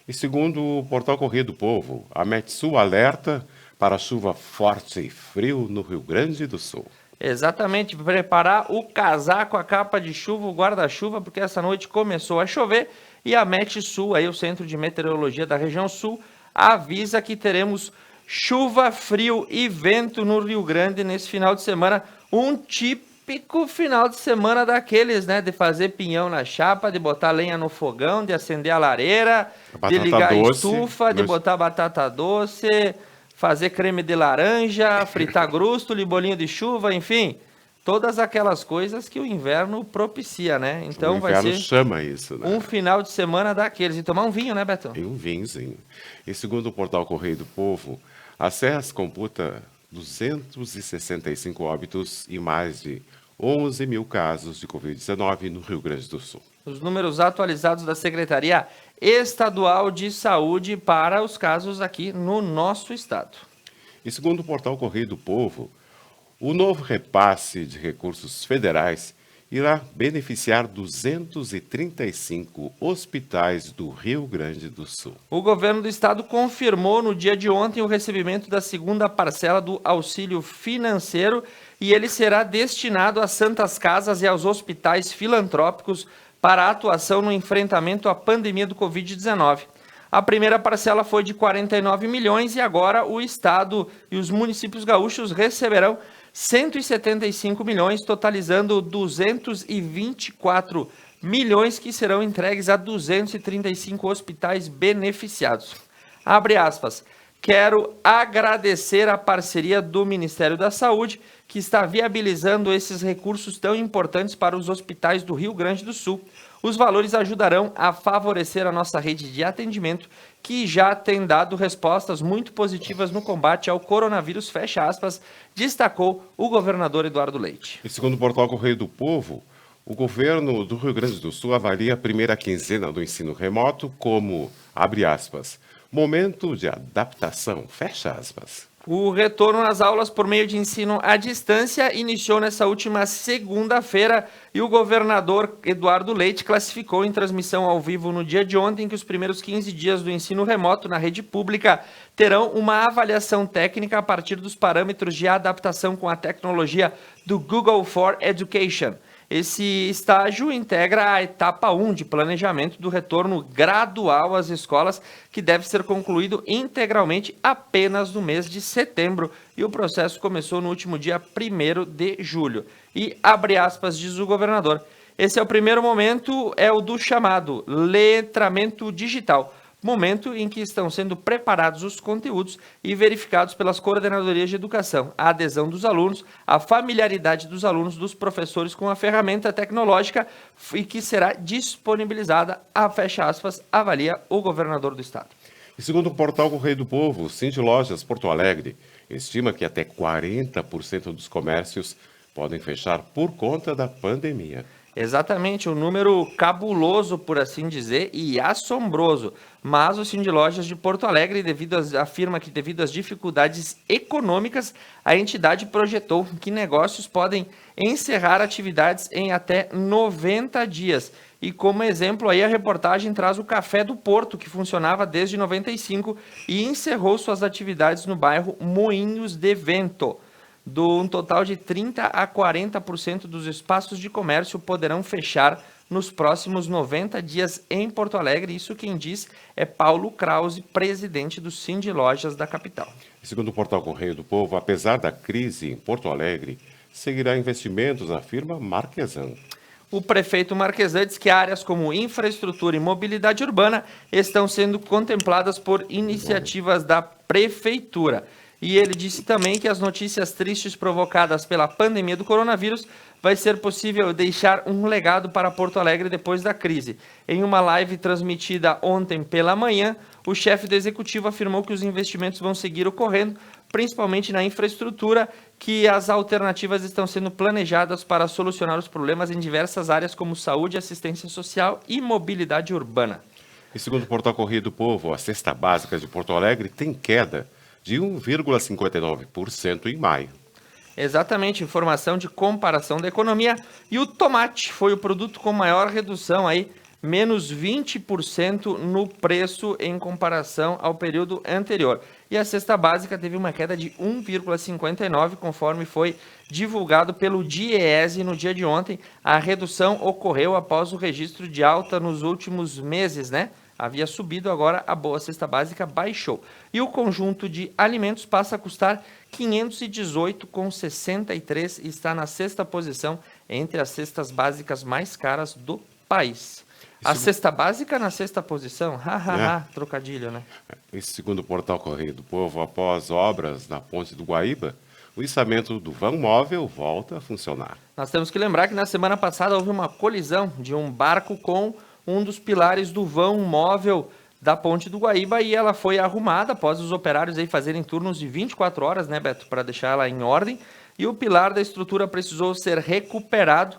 E segundo o portal Correio do Povo, a Metsul alerta para chuva forte e frio no Rio Grande do Sul. Exatamente, preparar o casaco, a capa de chuva, o guarda-chuva, porque essa noite começou a chover e a Metsul, aí o Centro de Meteorologia da região sul, avisa que teremos chuva, frio e vento no Rio Grande nesse final de semana, um típico final de semana daqueles, né, de fazer pinhão na chapa, de botar lenha no fogão, de acender a lareira, de ligar a estufa, de botar batata doce, fazer creme de laranja, fritar grústolo, bolinho de chuva, enfim, todas aquelas coisas que o inverno propicia, né? Então o inverno vai ser chama isso, né? Um final de semana daqueles. E tomar um vinho, né, Beto? E um vinhozinho. E segundo o portal Correio do Povo, a Serras computa 265 óbitos e mais de 11 mil casos de Covid-19 no Rio Grande do Sul. Os números atualizados da Secretaria Estadual de Saúde para os casos aqui no nosso estado. E segundo o portal Correio do Povo, o novo repasse de recursos federais irá beneficiar 235 hospitais do Rio Grande do Sul. O governo do estado confirmou no dia de ontem o recebimento da segunda parcela do auxílio financeiro e ele será destinado às santas casas e aos hospitais filantrópicos para a atuação no enfrentamento à pandemia do Covid-19. A primeira parcela foi de 49 milhões e agora o estado e os municípios gaúchos receberão 175 milhões, totalizando 224 milhões que serão entregues a 235 hospitais beneficiados. Abre aspas. Quero agradecer a parceria do Ministério da Saúde, que está viabilizando esses recursos tão importantes para os hospitais do Rio Grande do Sul. Os valores ajudarão a favorecer a nossa rede de atendimento, que já tem dado respostas muito positivas no combate ao coronavírus, fecha aspas, destacou o governador Eduardo Leite. E segundo o portal Correio do Povo, o governo do Rio Grande do Sul avalia a primeira quinzena do ensino remoto como, abre aspas, momento de adaptação, fecha aspas. O retorno às aulas por meio de ensino à distância iniciou nessa última segunda-feira e o governador Eduardo Leite classificou em transmissão ao vivo no dia de ontem que os primeiros 15 dias do ensino remoto na rede pública terão uma avaliação técnica a partir dos parâmetros de adaptação com a tecnologia do Google for Education. Esse estágio integra a etapa 1 de planejamento do retorno gradual às escolas, que deve ser concluído integralmente apenas no mês de setembro, e o processo começou no último dia 1º de julho. E, abre aspas, diz o governador, esse é o primeiro momento, é o do chamado letramento digital, momento em que estão sendo preparados os conteúdos e verificados pelas coordenadorias de educação, a adesão dos alunos, a familiaridade dos alunos, dos professores com a ferramenta tecnológica e que será disponibilizada, a fecha aspas, avalia o governador do estado. E segundo o portal Correio do Povo, o Cindy Lojas Porto Alegre estima que até 40% dos comércios podem fechar por conta da pandemia. Exatamente, um número cabuloso, por assim dizer, e assombroso. Mas o Sindlojas de Porto Alegre afirma que devido às dificuldades econômicas, a entidade projetou que negócios podem encerrar atividades em até 90 dias. E como exemplo, aí a reportagem traz o Café do Porto, que funcionava desde 95 e encerrou suas atividades no bairro Moinhos de Vento. Um total de 30% a 40% dos espaços de comércio poderão fechar nos próximos 90 dias em Porto Alegre. Isso quem diz é Paulo Krause, presidente do Sindlojas da capital. Segundo o portal Correio do Povo, apesar da crise em Porto Alegre, seguirá investimentos, afirma Marquesan. O prefeito Marquesan diz que áreas como infraestrutura e mobilidade urbana estão sendo contempladas por iniciativas da prefeitura. E ele disse também que as notícias tristes provocadas pela pandemia do coronavírus vai ser possível deixar um legado para Porto Alegre depois da crise. Em uma live transmitida ontem pela manhã, o chefe do executivo afirmou que os investimentos vão seguir ocorrendo, principalmente na infraestrutura, que as alternativas estão sendo planejadas para solucionar os problemas em diversas áreas como saúde, assistência social e mobilidade urbana. E segundo o portal Correio do Povo, a cesta básica de Porto Alegre tem queda de 1,59% em maio. Exatamente, informação de comparação da economia. E o tomate foi o produto com maior redução aí, menos 20% no preço em comparação ao período anterior. E a cesta básica teve uma queda de 1,59%, conforme foi divulgado pelo DIEESE no dia de ontem. A redução ocorreu após o registro de alta nos últimos meses, né? Havia subido, agora a boa cesta básica baixou. E o conjunto de alimentos passa a custar R$ 518,63 e está na sexta posição entre as cestas básicas mais caras do país. A cesta básica na sexta posição? Trocadilho, né? Esse segundo o portal Correio do Povo, após obras na Ponte do Guaíba, o içamento do vão móvel volta a funcionar. Nós temos que lembrar que na semana passada houve uma colisão de um barco com um dos pilares do vão móvel da Ponte do Guaíba e ela foi arrumada após os operários aí fazerem turnos de 24 horas, né, Beto, para deixar ela em ordem, e o pilar da estrutura precisou ser recuperado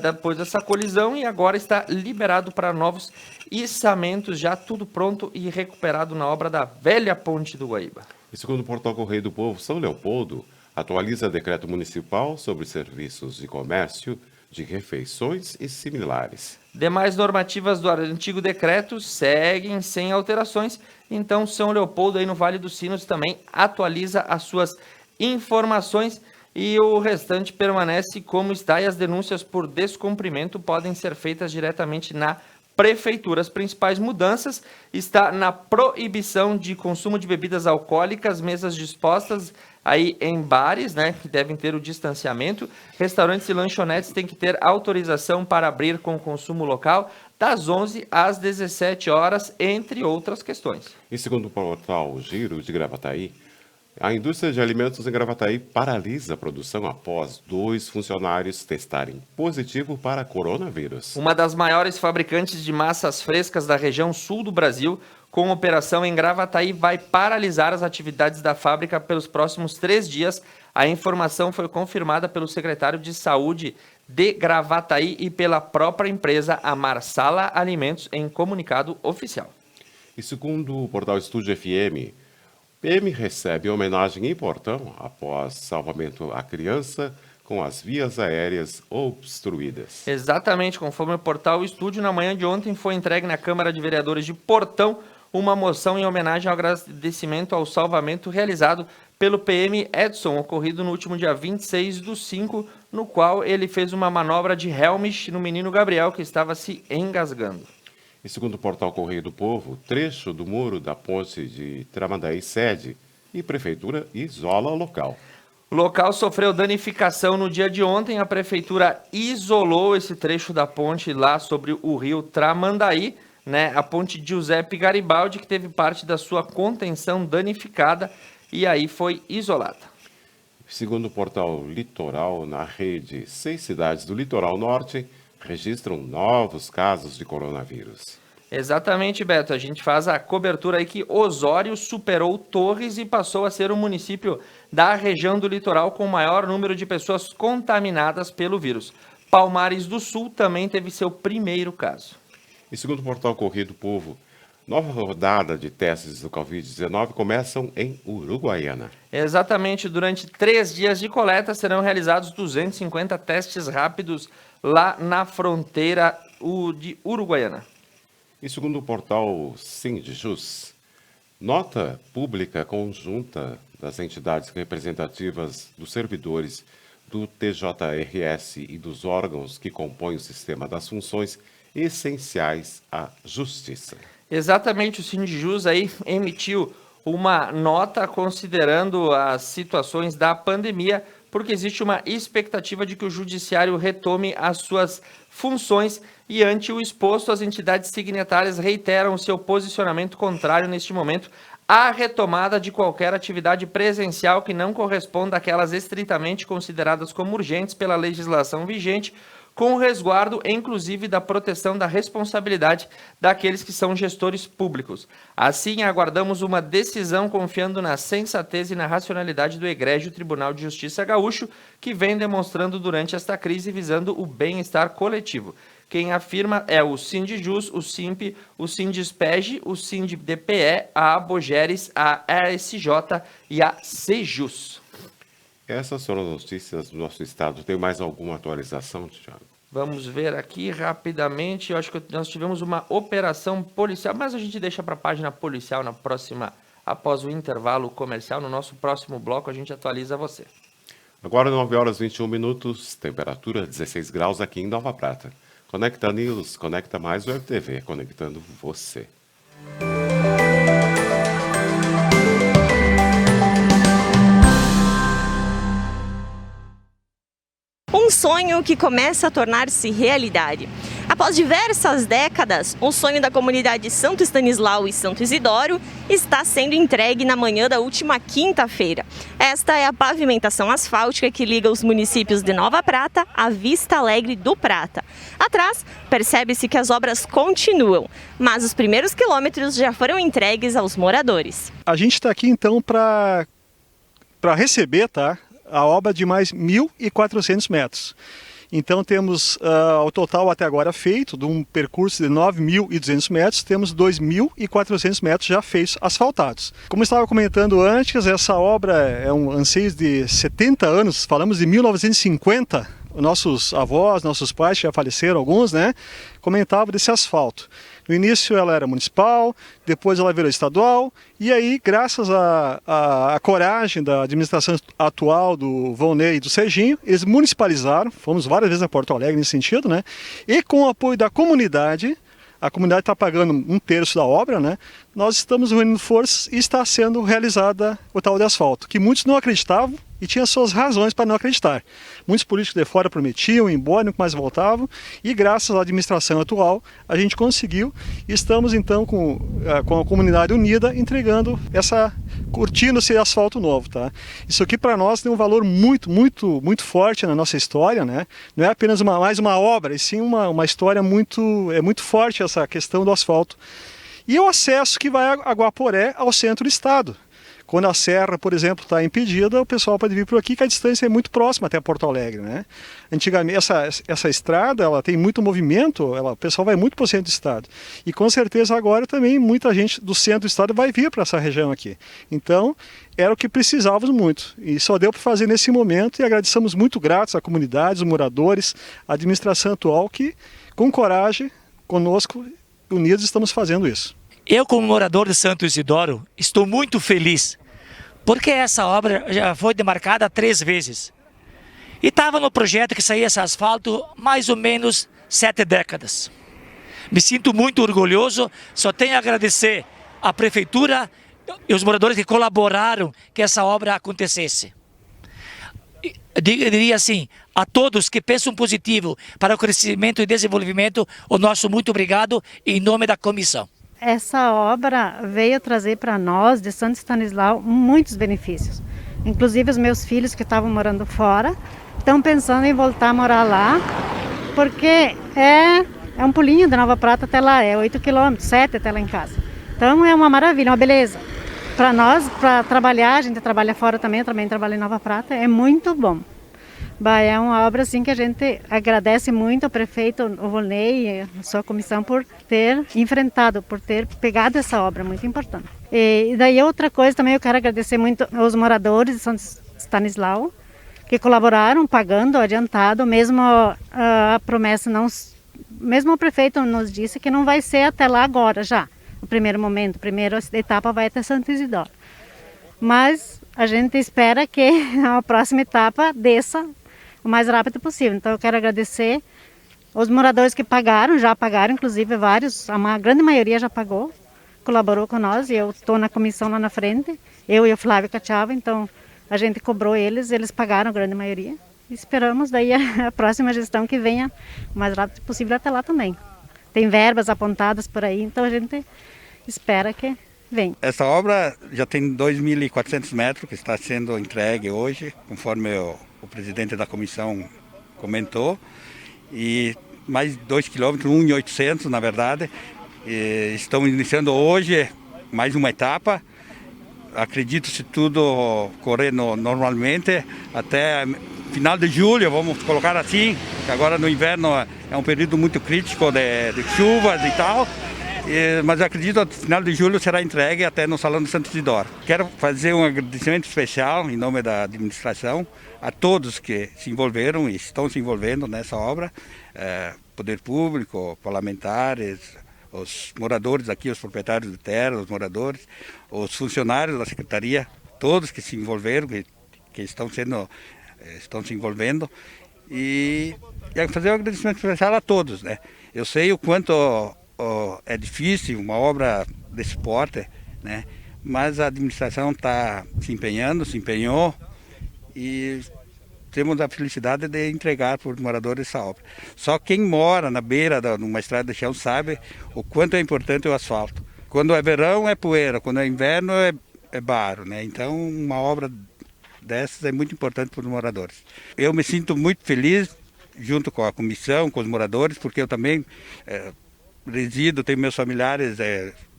depois dessa colisão e agora está liberado para novos içamentos, já tudo pronto e recuperado na obra da velha Ponte do Guaíba. E segundo o portal Correio do Povo, São Leopoldo atualiza decreto municipal sobre serviços de comércio, de refeições e similares. Demais normativas do antigo decreto seguem sem alterações, então São Leopoldo aí no Vale dos Sinos também atualiza as suas informações e o restante permanece como está e as denúncias por descumprimento podem ser feitas diretamente na prefeitura. As principais mudanças está na proibição de consumo de bebidas alcoólicas, mesas dispostas aí em bares, né, que devem ter o distanciamento. Restaurantes e lanchonetes têm que ter autorização para abrir com consumo local das 11 às 17 horas, entre outras questões. E segundo o portal Giro de Gravataí, a indústria de alimentos em Gravataí paralisa a produção após 2 funcionários testarem positivo para coronavírus. Uma das maiores fabricantes de massas frescas da região sul do Brasil, com operação em Gravataí, vai paralisar as atividades da fábrica pelos próximos 3 dias. A informação foi confirmada pelo secretário de Saúde de Gravataí e pela própria empresa, a Marsala Alimentos, em comunicado oficial. E segundo o portal Estúdio FM, PM recebe homenagem em Portão após salvamento à criança com as vias aéreas obstruídas. Exatamente, conforme o portal Estúdio, na manhã de ontem foi entregue na Câmara de Vereadores de Portão uma moção em homenagem ao agradecimento ao salvamento realizado pelo PM Edson, ocorrido no último dia 26/5, no qual ele fez uma manobra de Helmish no menino Gabriel, que estava se engasgando. E segundo o portal Correio do Povo, trecho do muro da ponte de Tramandaí cede e prefeitura isola o local. O local sofreu danificação no dia de ontem. A prefeitura isolou esse trecho da ponte lá sobre o rio Tramandaí, né? A ponte Giuseppe Garibaldi, que teve parte da sua contenção danificada e aí foi isolada. Segundo o portal Litoral, na rede, 6 cidades do litoral norte registram novos casos de coronavírus. Exatamente, Beto. A gente faz a cobertura aí que Osório superou Torres e passou a ser o município da região do litoral com o maior número de pessoas contaminadas pelo vírus. Palmares do Sul também teve seu primeiro caso. E segundo o portal Correio do Povo, nova rodada de testes do Covid-19 começam em Uruguaiana. Exatamente, durante 3 dias de coleta serão realizados 250 testes rápidos lá na fronteira de Uruguaiana. E segundo o portal Sindjus, nota pública conjunta das entidades representativas dos servidores do TJRS e dos órgãos que compõem o sistema das funções essenciais à justiça. Exatamente, o Sindjus aí emitiu uma nota considerando as situações da pandemia, porque existe uma expectativa de que o judiciário retome as suas funções e, ante o exposto, as entidades signatárias reiteram seu posicionamento contrário neste momento à retomada de qualquer atividade presencial que não corresponda àquelas estritamente consideradas como urgentes pela legislação vigente, com o resguardo, inclusive, da proteção da responsabilidade daqueles que são gestores públicos. Assim, aguardamos uma decisão confiando na sensatez e na racionalidade do egrégio Tribunal de Justiça Gaúcho, que vem demonstrando durante esta crise visando o bem-estar coletivo. Quem afirma é o Sindjus, o SIMP, o Sindspeg, o Sindpde, a Abogeres, a ASJ e a Sejus. Essas foram as notícias do nosso estado. Tem mais alguma atualização, Thiago? Vamos ver aqui rapidamente. Eu acho que nós tivemos uma operação policial, mas a gente deixa para a página policial na próxima, após o intervalo comercial. No nosso próximo bloco a gente atualiza você. Agora 9 horas e 21 minutos, temperatura 16 graus aqui em Nova Prata. Conecta News, conecta mais o RTV, conectando você. Um sonho que começa a tornar-se realidade. Após diversas décadas, o sonho da comunidade Santo Estanislau e Santo Isidoro está sendo entregue na manhã da última quinta-feira. Esta é a pavimentação asfáltica que liga os municípios de Nova Prata a Vista Alegre do Prata. Atrás, percebe-se que as obras continuam, mas os primeiros quilômetros já foram entregues aos moradores. A gente está aqui então para receber, a obra de mais 1.400 metros. Então temos ao total até agora feito, de um percurso de 9.200 metros, temos 2.400 metros já feitos asfaltados. Como eu estava comentando antes, essa obra é um anseio de 70 anos, falamos de 1950, nossos avós, nossos pais, já faleceram alguns, comentavam desse asfalto. No início ela era municipal, depois ela virou estadual, e aí, graças à coragem da administração atual do Volney e do Serginho, eles municipalizaram, fomos várias vezes a Porto Alegre nesse sentido, e com o apoio da comunidade, a comunidade está pagando 1/3 da obra, nós estamos reunindo forças e está sendo realizada o tal de asfalto, que muitos não acreditavam e tinham suas razões para não acreditar. Muitos políticos de fora prometiam, ir embora, nunca mais voltavam, e graças à administração atual a gente conseguiu, e estamos então com a comunidade unida entregando curtindo esse asfalto novo. Isso aqui para nós tem um valor muito, muito, muito forte na nossa história, Não é apenas mais uma obra, e sim uma história muito forte essa questão do asfalto. E o acesso que vai a Guaporé ao centro do estado. Quando a serra, por exemplo, está impedida, o pessoal pode vir por aqui, que a distância é muito próxima até Porto Alegre, Antigamente, essa estrada, ela tem muito movimento, o pessoal vai muito para o centro do estado. E com certeza agora também muita gente do centro do estado vai vir para essa região aqui. Então, era o que precisávamos muito. E só deu para fazer nesse momento, e agradecemos muito gratos à comunidade, os moradores, à administração atual, que com coragem, conosco, unidos, estamos fazendo isso. Eu, como morador de Santo Isidoro, estou muito feliz, porque essa obra já foi demarcada 3 vezes. E estava no projeto que saía esse asfalto mais ou menos 7 décadas. Me sinto muito orgulhoso, só tenho a agradecer à Prefeitura e os moradores que colaboraram que essa obra acontecesse. Eu diria assim, a todos que pensam positivo para o crescimento e desenvolvimento, o nosso muito obrigado em nome da comissão. Essa obra veio trazer para nós, de Santo Estanislau, muitos benefícios. Inclusive os meus filhos que estavam morando fora, estão pensando em voltar a morar lá, porque é É um pulinho de Nova Prata até lá, é 8 quilômetros, 7 até lá em casa. Então é uma maravilha, uma beleza. Para nós, para trabalhar, a gente trabalha fora também, eu também trabalho em Nova Prata, é muito bom. É uma obra assim que a gente agradece muito ao prefeito, o Volney e a sua comissão por ter enfrentado, por ter pegado essa obra, muito importante. E daí outra coisa também eu quero agradecer muito aos moradores de São Stanislau, que colaboraram pagando adiantado, mesmo a promessa não, mesmo o prefeito nos disse que não vai ser até lá agora já, no primeiro momento, a primeira etapa vai até Santo Isidoro. Mas a gente espera que a próxima etapa desça o mais rápido possível. Então eu quero agradecer aos moradores que pagaram, já pagaram, inclusive vários, a grande maioria já pagou, colaborou com nós e eu estou na comissão lá na frente, eu e o Flávio Cachava, então a gente cobrou eles pagaram a grande maioria. E esperamos daí a próxima gestão que venha o mais rápido possível até lá também. Tem verbas apontadas por aí, então a gente espera que venha. Essa obra já tem 2.400 metros que está sendo entregue hoje, conforme o presidente da comissão comentou, e mais 2 quilômetros, 1.800 na verdade. E estamos iniciando hoje mais uma etapa. Acredito, se tudo correr normalmente, até final de julho, vamos colocar assim, que agora no inverno é um período muito crítico de chuvas e tal. Mas eu acredito que no final de julho será entregue até no Salão de Santo Isidoro. Quero fazer um agradecimento especial em nome da administração a todos que se envolveram e estão se envolvendo nessa obra, poder público, parlamentares, os moradores aqui, os proprietários de terra, os moradores, os funcionários da secretaria, todos que se envolveram, que estão se envolvendo, e fazer um agradecimento especial a todos, né? Eu sei o quanto é difícil uma obra desse porte, né? Mas a administração está se empenhou e temos a felicidade de entregar para os moradores essa obra. Só quem mora na beira de uma estrada de chão sabe o quanto é importante o asfalto. Quando é verão é poeira, quando é inverno é barro, né? Então uma obra dessas é muito importante para os moradores. Eu me sinto muito feliz junto com a comissão, com os moradores, porque eu também resido, tenho meus familiares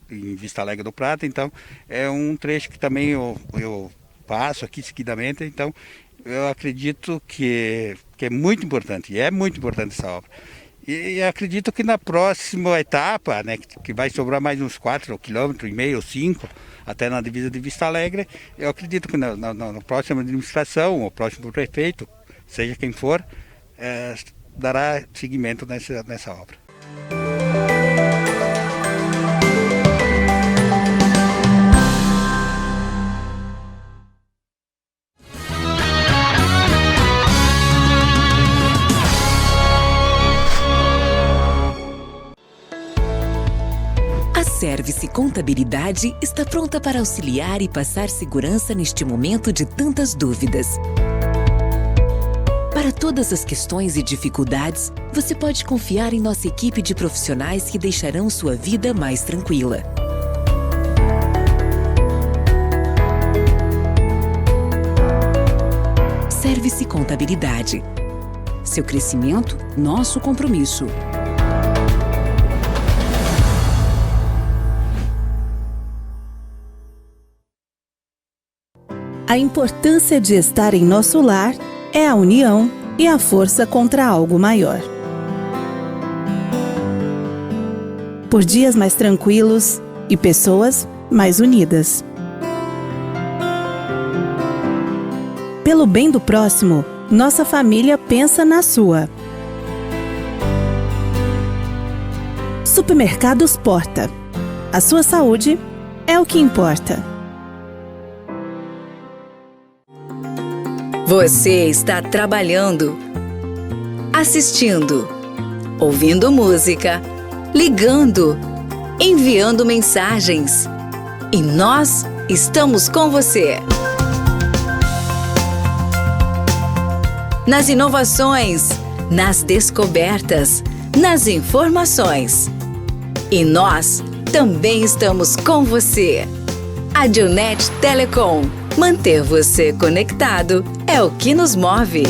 em Vista Alegre do Prata, então é um trecho que também eu passo aqui seguidamente, então eu acredito que é muito importante, e é muito importante essa obra. E acredito que na próxima etapa, né, que vai sobrar mais uns 4,5 km ou 5, até na divisa de Vista Alegre, eu acredito que na próxima administração, o próximo prefeito, seja quem for, dará seguimento nessa obra. A Service Contabilidade está pronta para auxiliar e passar segurança neste momento de tantas dúvidas. Para todas as questões e dificuldades, você pode confiar em nossa equipe de profissionais que deixarão sua vida mais tranquila. Service Contabilidade. Seu crescimento, nosso compromisso. A importância de estar em nosso lar é a união e a força contra algo maior. Por dias mais tranquilos e pessoas mais unidas. Pelo bem do próximo, nossa família pensa na sua. Supermercados Porta. A sua saúde é o que importa. Você está trabalhando, assistindo, ouvindo música, ligando, enviando mensagens. E nós estamos com você. Nas inovações, nas descobertas, nas informações. E nós também estamos com você. Adionet Telecom. Manter você conectado é o que nos move.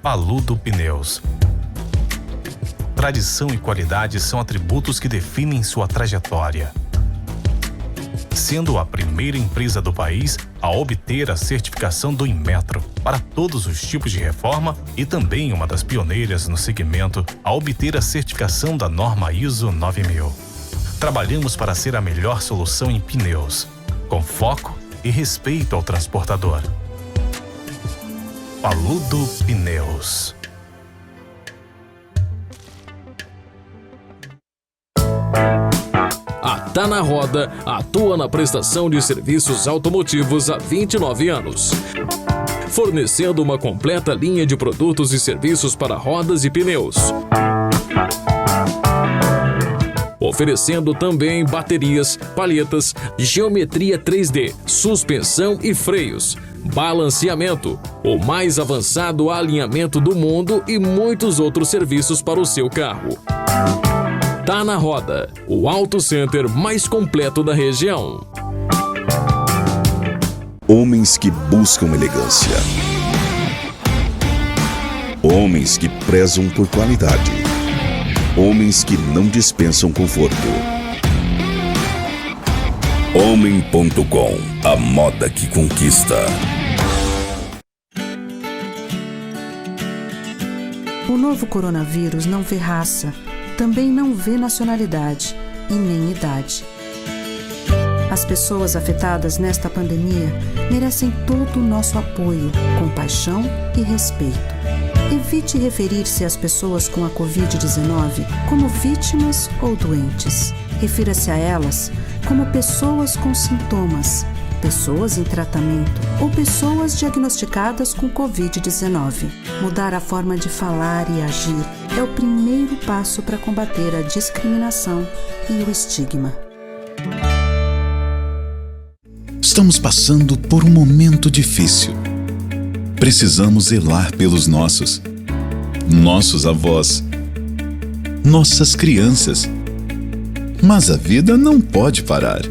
Paludo Pneus. Tradição e qualidade são atributos que definem sua trajetória. Sendo a primeira empresa do país a obter a certificação do Inmetro para todos os tipos de reforma e também uma das pioneiras no segmento a obter a certificação da norma ISO 9000. Trabalhamos para ser a melhor solução em pneus, com foco e respeito ao transportador. Paludo Pneus. A Tá na Roda atua na prestação de serviços automotivos há 29 anos, fornecendo uma completa linha de produtos e serviços para rodas e pneus. Oferecendo também baterias, palhetas, geometria 3D, suspensão e freios, balanceamento, o mais avançado alinhamento do mundo e muitos outros serviços para o seu carro. Tá na Roda, o Auto Center mais completo da região. Homens que buscam elegância. Homens que prezam por qualidade. Homens que não dispensam conforto. Homem.com, a moda que conquista. O novo coronavírus não vê raça, também não vê nacionalidade e nem idade. As pessoas afetadas nesta pandemia merecem todo o nosso apoio, compaixão e respeito. Evite referir-se às pessoas com a Covid-19 como vítimas ou doentes. Refira-se a elas como pessoas com sintomas, pessoas em tratamento ou pessoas diagnosticadas com Covid-19. Mudar a forma de falar e agir é o primeiro passo para combater a discriminação e o estigma. Estamos passando por um momento difícil. Precisamos zelar pelos nossos avós, nossas crianças. Mas a vida não pode parar.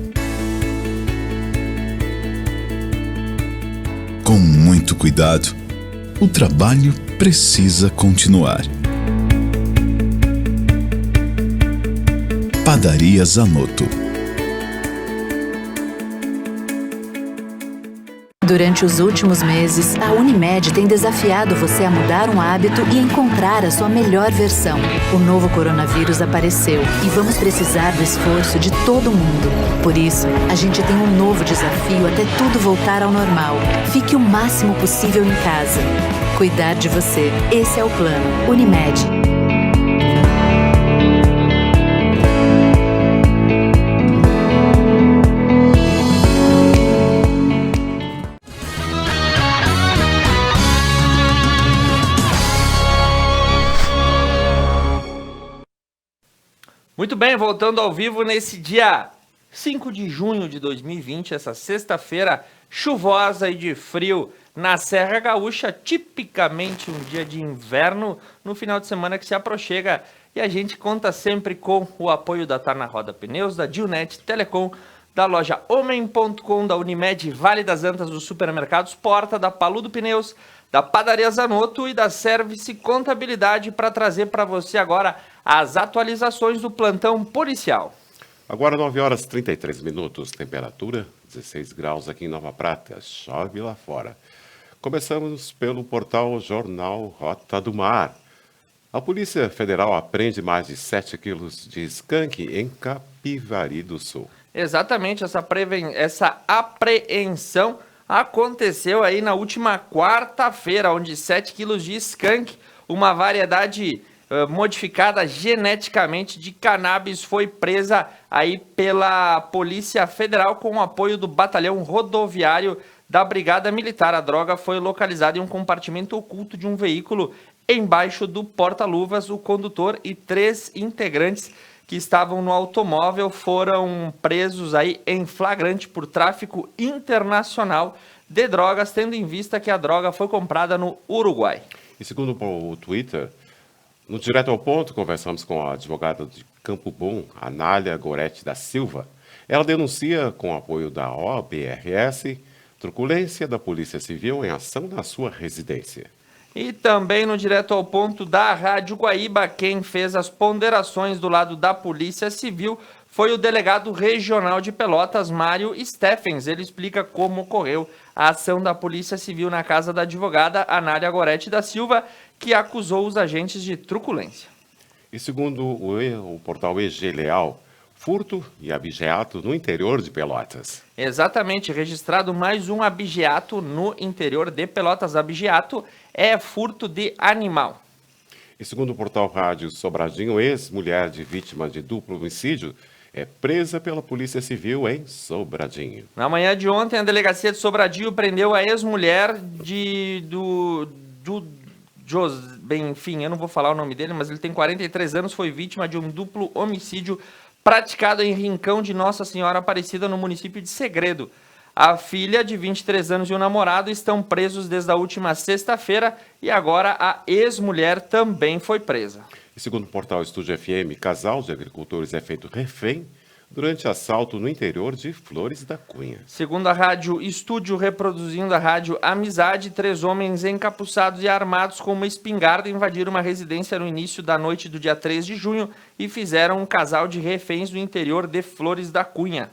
Com muito cuidado, o trabalho precisa continuar. Padaria Zanotto. Durante os últimos meses, a Unimed tem desafiado você a mudar um hábito e encontrar a sua melhor versão. O novo coronavírus apareceu e vamos precisar do esforço de todo mundo. Por isso, a gente tem um novo desafio até tudo voltar ao normal. Fique o máximo possível em casa. Cuidar de você. Esse é o plano. Unimed. Muito bem, voltando ao vivo nesse dia 5 de junho de 2020, essa sexta-feira chuvosa e de frio na Serra Gaúcha, tipicamente um dia de inverno no final de semana que se aproxima, e a gente conta sempre com o apoio da Tá na Roda Pneus, da Gilnet Telecom, da loja Homem.com, da Unimed, Vale das Antas, dos supermercados Porta, da Paludo Pneus, da Padaria Zanotto e da Service Contabilidade para trazer para você agora as atualizações do plantão policial. Agora 9 horas e 33 minutos, temperatura 16 graus aqui em Nova Prata, chove lá fora. Começamos pelo portal Jornal Rota do Mar. A Polícia Federal apreende mais de 7 quilos de skunk em Capivari do Sul. Exatamente, essa apreensão aconteceu aí na última quarta-feira, onde 7 quilos de skunk, uma variedade modificada geneticamente de cannabis, foi presa aí pela Polícia Federal com o apoio do Batalhão Rodoviário da Brigada Militar. A droga foi localizada em um compartimento oculto de um veículo embaixo do porta-luvas. O condutor e 3 integrantes que estavam no automóvel foram presos aí em flagrante por tráfico internacional de drogas, tendo em vista que a droga foi comprada no Uruguai. E segundo o Twitter, no Direto ao Ponto, conversamos com a advogada de Campo Bom, Anália Goretti da Silva. Ela denuncia, com apoio da OBRS, truculência da Polícia Civil em ação na sua residência. E também no Direto ao Ponto da Rádio Guaíba, quem fez as ponderações do lado da Polícia Civil foi o delegado regional de Pelotas, Mário Steffens. Ele explica como ocorreu a ação da Polícia Civil na casa da advogada Anália Gorete da Silva, que acusou os agentes de truculência. E segundo o portal EG Leal, furto e abigeato no interior de Pelotas. Exatamente, registrado mais um abigeato no interior de Pelotas. Abigeato é furto de animal. E segundo o portal Rádio Sobradinho, ex-mulher de vítima de duplo homicídio é presa pela Polícia Civil em Sobradinho. Na manhã de ontem, a delegacia de Sobradinho prendeu a ex-mulher enfim, eu não vou falar o nome dele, mas ele tem 43 anos, foi vítima de um duplo homicídio praticado em Rincão de Nossa Senhora Aparecida, no município de Segredo. A filha, de 23 anos, e o namorado estão presos desde a última sexta-feira e agora a ex-mulher também foi presa. E segundo o portal Estúdio FM, casal de agricultores é feito refém durante assalto no interior de Flores da Cunha. Segundo a Rádio Estúdio, reproduzindo a Rádio Amizade, 3 homens encapuçados e armados com uma espingarda invadiram uma residência no início da noite do dia 3 de junho e fizeram um casal de reféns no interior de Flores da Cunha.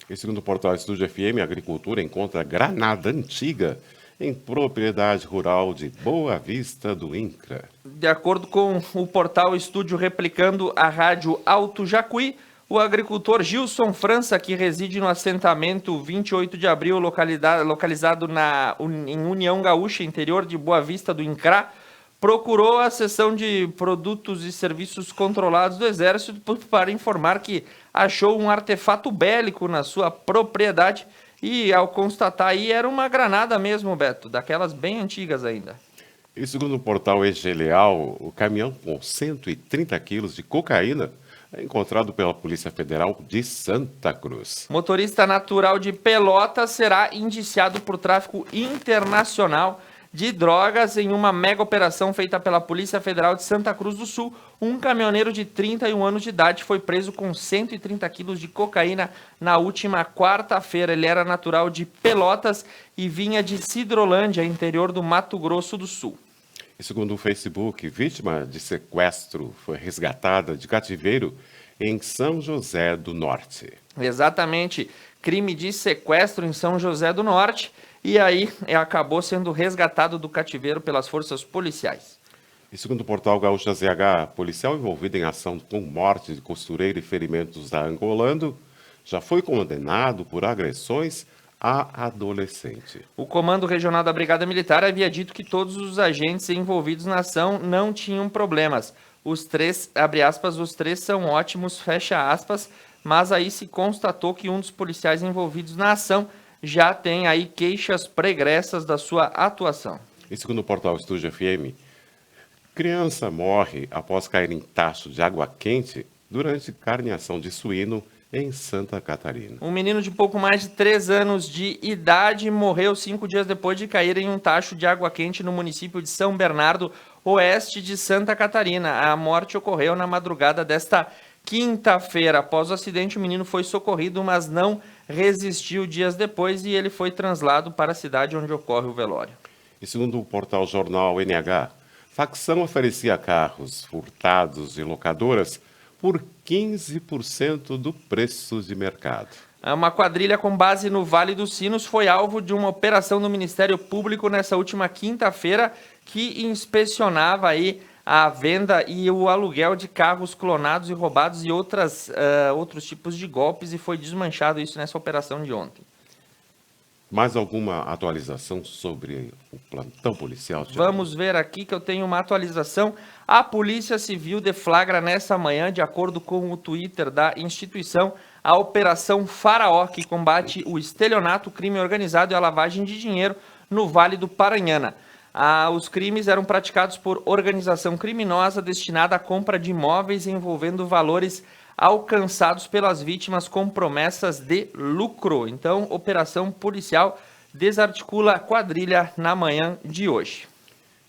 E segundo o portal Estúdio FM, a agricultura encontra granada antiga em propriedade rural de Boa Vista do INCRA. De acordo com o portal Estúdio, replicando a Rádio Alto Jacuí, o agricultor Gilson França, que reside no assentamento 28 de abril, localizado em União Gaúcha, interior de Boa Vista do INCRA, procurou a seção de produtos e serviços controlados do Exército para informar que achou um artefato bélico na sua propriedade e, ao constatar aí, era uma granada mesmo, Beto, daquelas bem antigas ainda. E segundo o portal EG Leal, o caminhão com 130 quilos de cocaína é encontrado pela Polícia Federal de Santa Cruz. Motorista natural de Pelotas será indiciado por tráfico internacional de drogas em uma mega operação feita pela Polícia Federal de Santa Cruz do Sul. Um caminhoneiro de 31 anos de idade foi preso com 130 quilos de cocaína na última quarta-feira. Ele era natural de Pelotas e vinha de Sidrolândia, interior do Mato Grosso do Sul. E segundo o Facebook, vítima de sequestro foi resgatada de cativeiro em São José do Norte. Exatamente, crime de sequestro em São José do Norte. E aí acabou sendo resgatado do cativeiro pelas forças policiais. E segundo o portal Gaúcha ZH, policial envolvido em ação com morte de costureiro e ferimentos da Angolando já foi condenado por agressões a adolescente. O Comando Regional da Brigada Militar havia dito que todos os agentes envolvidos na ação não tinham problemas. Os 3, abre aspas, os 3 são ótimos, fecha aspas, mas aí se constatou que um dos policiais envolvidos na ação já tem aí queixas pregressas da sua atuação. E segundo o portal Estúdio FM, criança morre após cair em tacho de água quente durante carneação de suíno em Santa Catarina. Um menino de pouco mais de 3 anos de idade morreu 5 dias depois de cair em um tacho de água quente no município de São Bernardo, oeste de Santa Catarina. A morte ocorreu na madrugada desta quinta-feira. Após o acidente, o menino foi socorrido, mas não resistiu dias depois e ele foi translado para a cidade onde ocorre o velório. E segundo o portal Jornal NH, facção oferecia carros furtados de locadoras por 15% do preço de mercado. Uma quadrilha com base no Vale dos Sinos foi alvo de uma operação do Ministério Público nessa última quinta-feira que inspecionava aí a venda e o aluguel de carros clonados e roubados e outros tipos de golpes, e foi desmanchado isso nessa operação de ontem. Mais alguma atualização sobre o plantão policial? Vamos ver aqui que eu tenho uma atualização. A Polícia Civil deflagra nessa manhã, de acordo com o Twitter da instituição, a Operação Faraó, que combate o estelionato, o crime organizado e a lavagem de dinheiro no Vale do Paranhana. Os crimes eram praticados por organização criminosa destinada à compra de imóveis envolvendo valores alcançados pelas vítimas com promessas de lucro. Então, operação policial desarticula a quadrilha na manhã de hoje.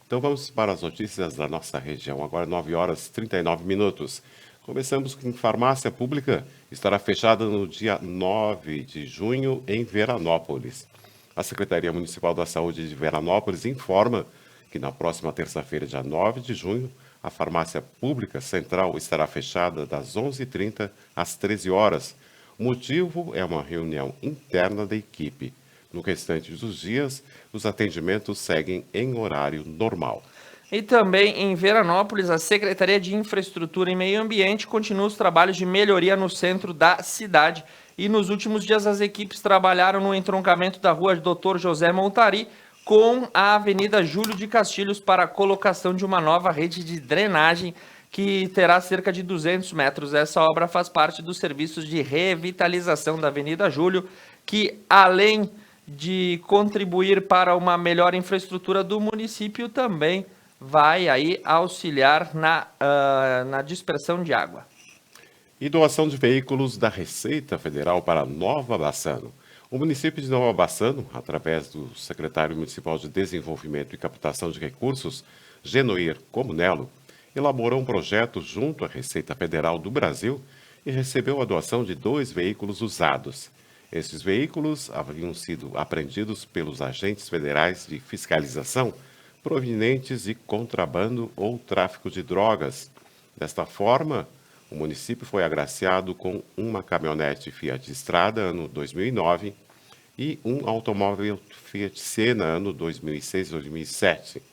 Então vamos para as notícias da nossa região. Agora 9 horas e 39 minutos. Começamos com farmácia pública. Estará fechada no dia 9 de junho em Veranópolis. A Secretaria Municipal da Saúde de Veranópolis informa que na próxima terça-feira, dia 9 de junho, a farmácia pública central estará fechada das 11h30 às 13 horas. O motivo é uma reunião interna da equipe. No restante dos dias, os atendimentos seguem em horário normal. E também em Veranópolis, a Secretaria de Infraestrutura e Meio Ambiente continua os trabalhos de melhoria no centro da cidade. E nos últimos dias as equipes trabalharam no entroncamento da rua Dr. José Montari com a Avenida Júlio de Castilhos para a colocação de uma nova rede de drenagem que terá cerca de 200 metros. Essa obra faz parte dos serviços de revitalização da Avenida Júlio, que além de contribuir para uma melhor infraestrutura do município, também vai aí auxiliar na dispersão de água. E doação de veículos da Receita Federal para Nova Bassano. O município de Nova Bassano, através do secretário municipal de Desenvolvimento e Captação de Recursos, Genoir Comunello, elaborou um projeto junto à Receita Federal do Brasil e recebeu a doação de 2 veículos usados. Esses veículos haviam sido apreendidos pelos agentes federais de fiscalização provenientes de contrabando ou tráfico de drogas. Desta forma, o município foi agraciado com uma caminhonete Fiat Strada, ano 2009, e um automóvel Fiat Siena, ano 2006 e 2007.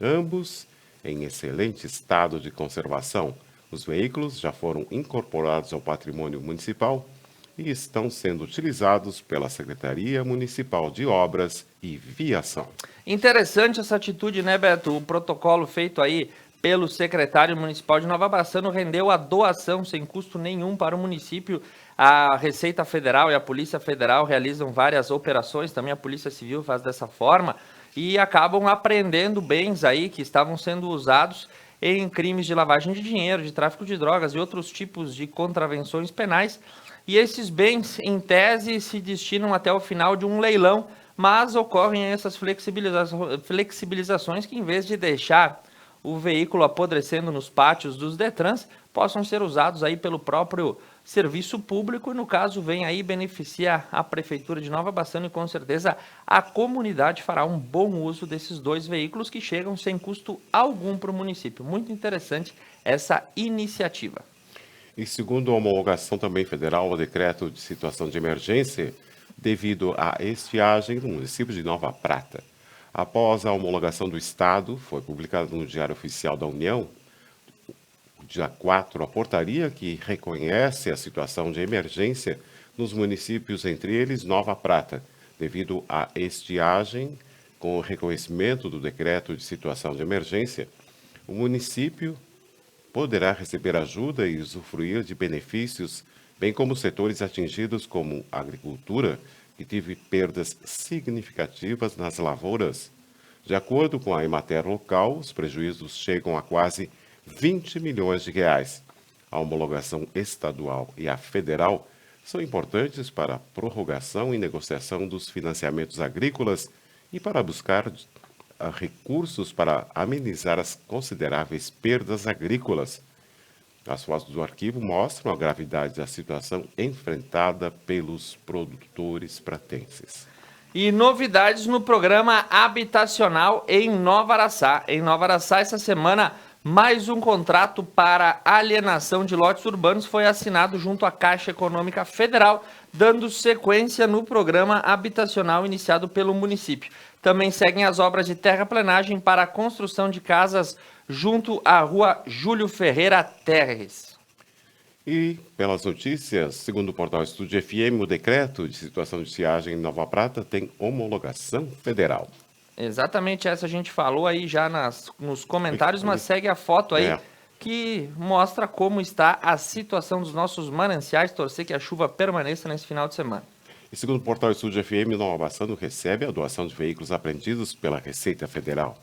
Ambos em excelente estado de conservação. Os veículos já foram incorporados ao patrimônio municipal e estão sendo utilizados pela Secretaria Municipal de Obras e Viação. Interessante essa atitude, né, Beto? O protocolo feito aí pelo secretário municipal de Nova Bassano rendeu a doação sem custo nenhum para o município. A Receita Federal e a Polícia Federal realizam várias operações, também a Polícia Civil faz dessa forma, e acabam apreendendo bens aí que estavam sendo usados em crimes de lavagem de dinheiro, de tráfico de drogas e outros tipos de contravenções penais. E esses bens, em tese, se destinam até o final de um leilão, mas ocorrem essas flexibilizações que, em vez de deixar o veículo apodrecendo nos pátios dos Detrans, possam ser usados aí pelo próprio serviço público e, no caso, vem aí beneficiar a Prefeitura de Nova Bassano e, com certeza, a comunidade fará um bom uso desses 2 veículos que chegam sem custo algum para o município. Muito interessante essa iniciativa. E segundo a homologação também federal, o decreto de situação de emergência devido à estiagem no município de Nova Prata. Após a homologação do Estado, foi publicado no Diário Oficial da União, dia 4, a portaria que reconhece a situação de emergência nos municípios, entre eles Nova Prata, devido à estiagem. Com o reconhecimento do decreto de situação de emergência, o município poderá receber ajuda e usufruir de benefícios, bem como setores atingidos como a agricultura, que teve perdas significativas nas lavouras. De acordo com a Emater local, os prejuízos chegam a quase 20 milhões de reais. A homologação estadual e a federal são importantes para a prorrogação e negociação dos financiamentos agrícolas e para buscar recursos para amenizar as consideráveis perdas agrícolas. As fotos do arquivo mostram a gravidade da situação enfrentada pelos produtores pratenses. E novidades no programa habitacional em Nova Araçá. Em Nova Araçá, essa semana, mais um contrato para alienação de lotes urbanos foi assinado junto à Caixa Econômica Federal, dando sequência no programa habitacional iniciado pelo município. Também seguem as obras de terraplenagem para a construção de casas junto à rua Júlio Ferreira Terres. E, pelas notícias, segundo o portal Estúdio FM, o decreto de situação de estiagem em Nova Prata tem homologação federal. Exatamente, essa a gente falou aí já nos comentários, mas segue a foto aí que mostra como está a situação dos nossos mananciais, torcer que a chuva permaneça nesse final de semana. E segundo o portal Estúdio FM, Nova Bassano recebe a doação de veículos apreendidos pela Receita Federal.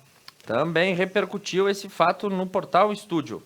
Também repercutiu esse fato no portal Estúdio.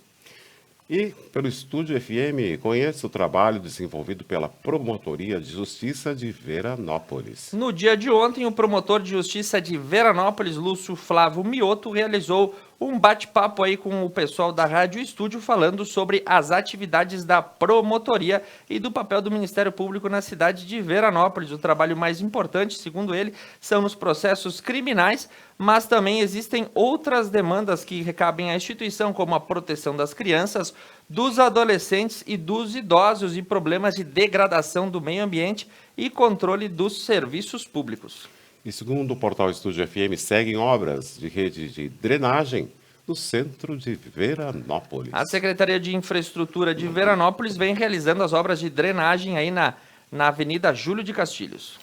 E, pelo Estúdio FM, conheça o trabalho desenvolvido pela Promotoria de Justiça de Veranópolis. No dia de ontem, o promotor de Justiça de Veranópolis, Lúcio Flávio Mioto, realizou um bate-papo aí com o pessoal da Rádio Estúdio falando sobre as atividades da promotoria e do papel do Ministério Público na cidade de Veranópolis. O trabalho mais importante, segundo ele, são nos processos criminais, mas também existem outras demandas que recabem à instituição, como a proteção das crianças, dos adolescentes e dos idosos e problemas de degradação do meio ambiente e controle dos serviços públicos. E segundo o portal Estúdio FM, seguem obras de rede de drenagem no centro de Veranópolis. A Secretaria de Infraestrutura de Veranópolis vem realizando as obras de drenagem aí na Avenida Júlio de Castilhos.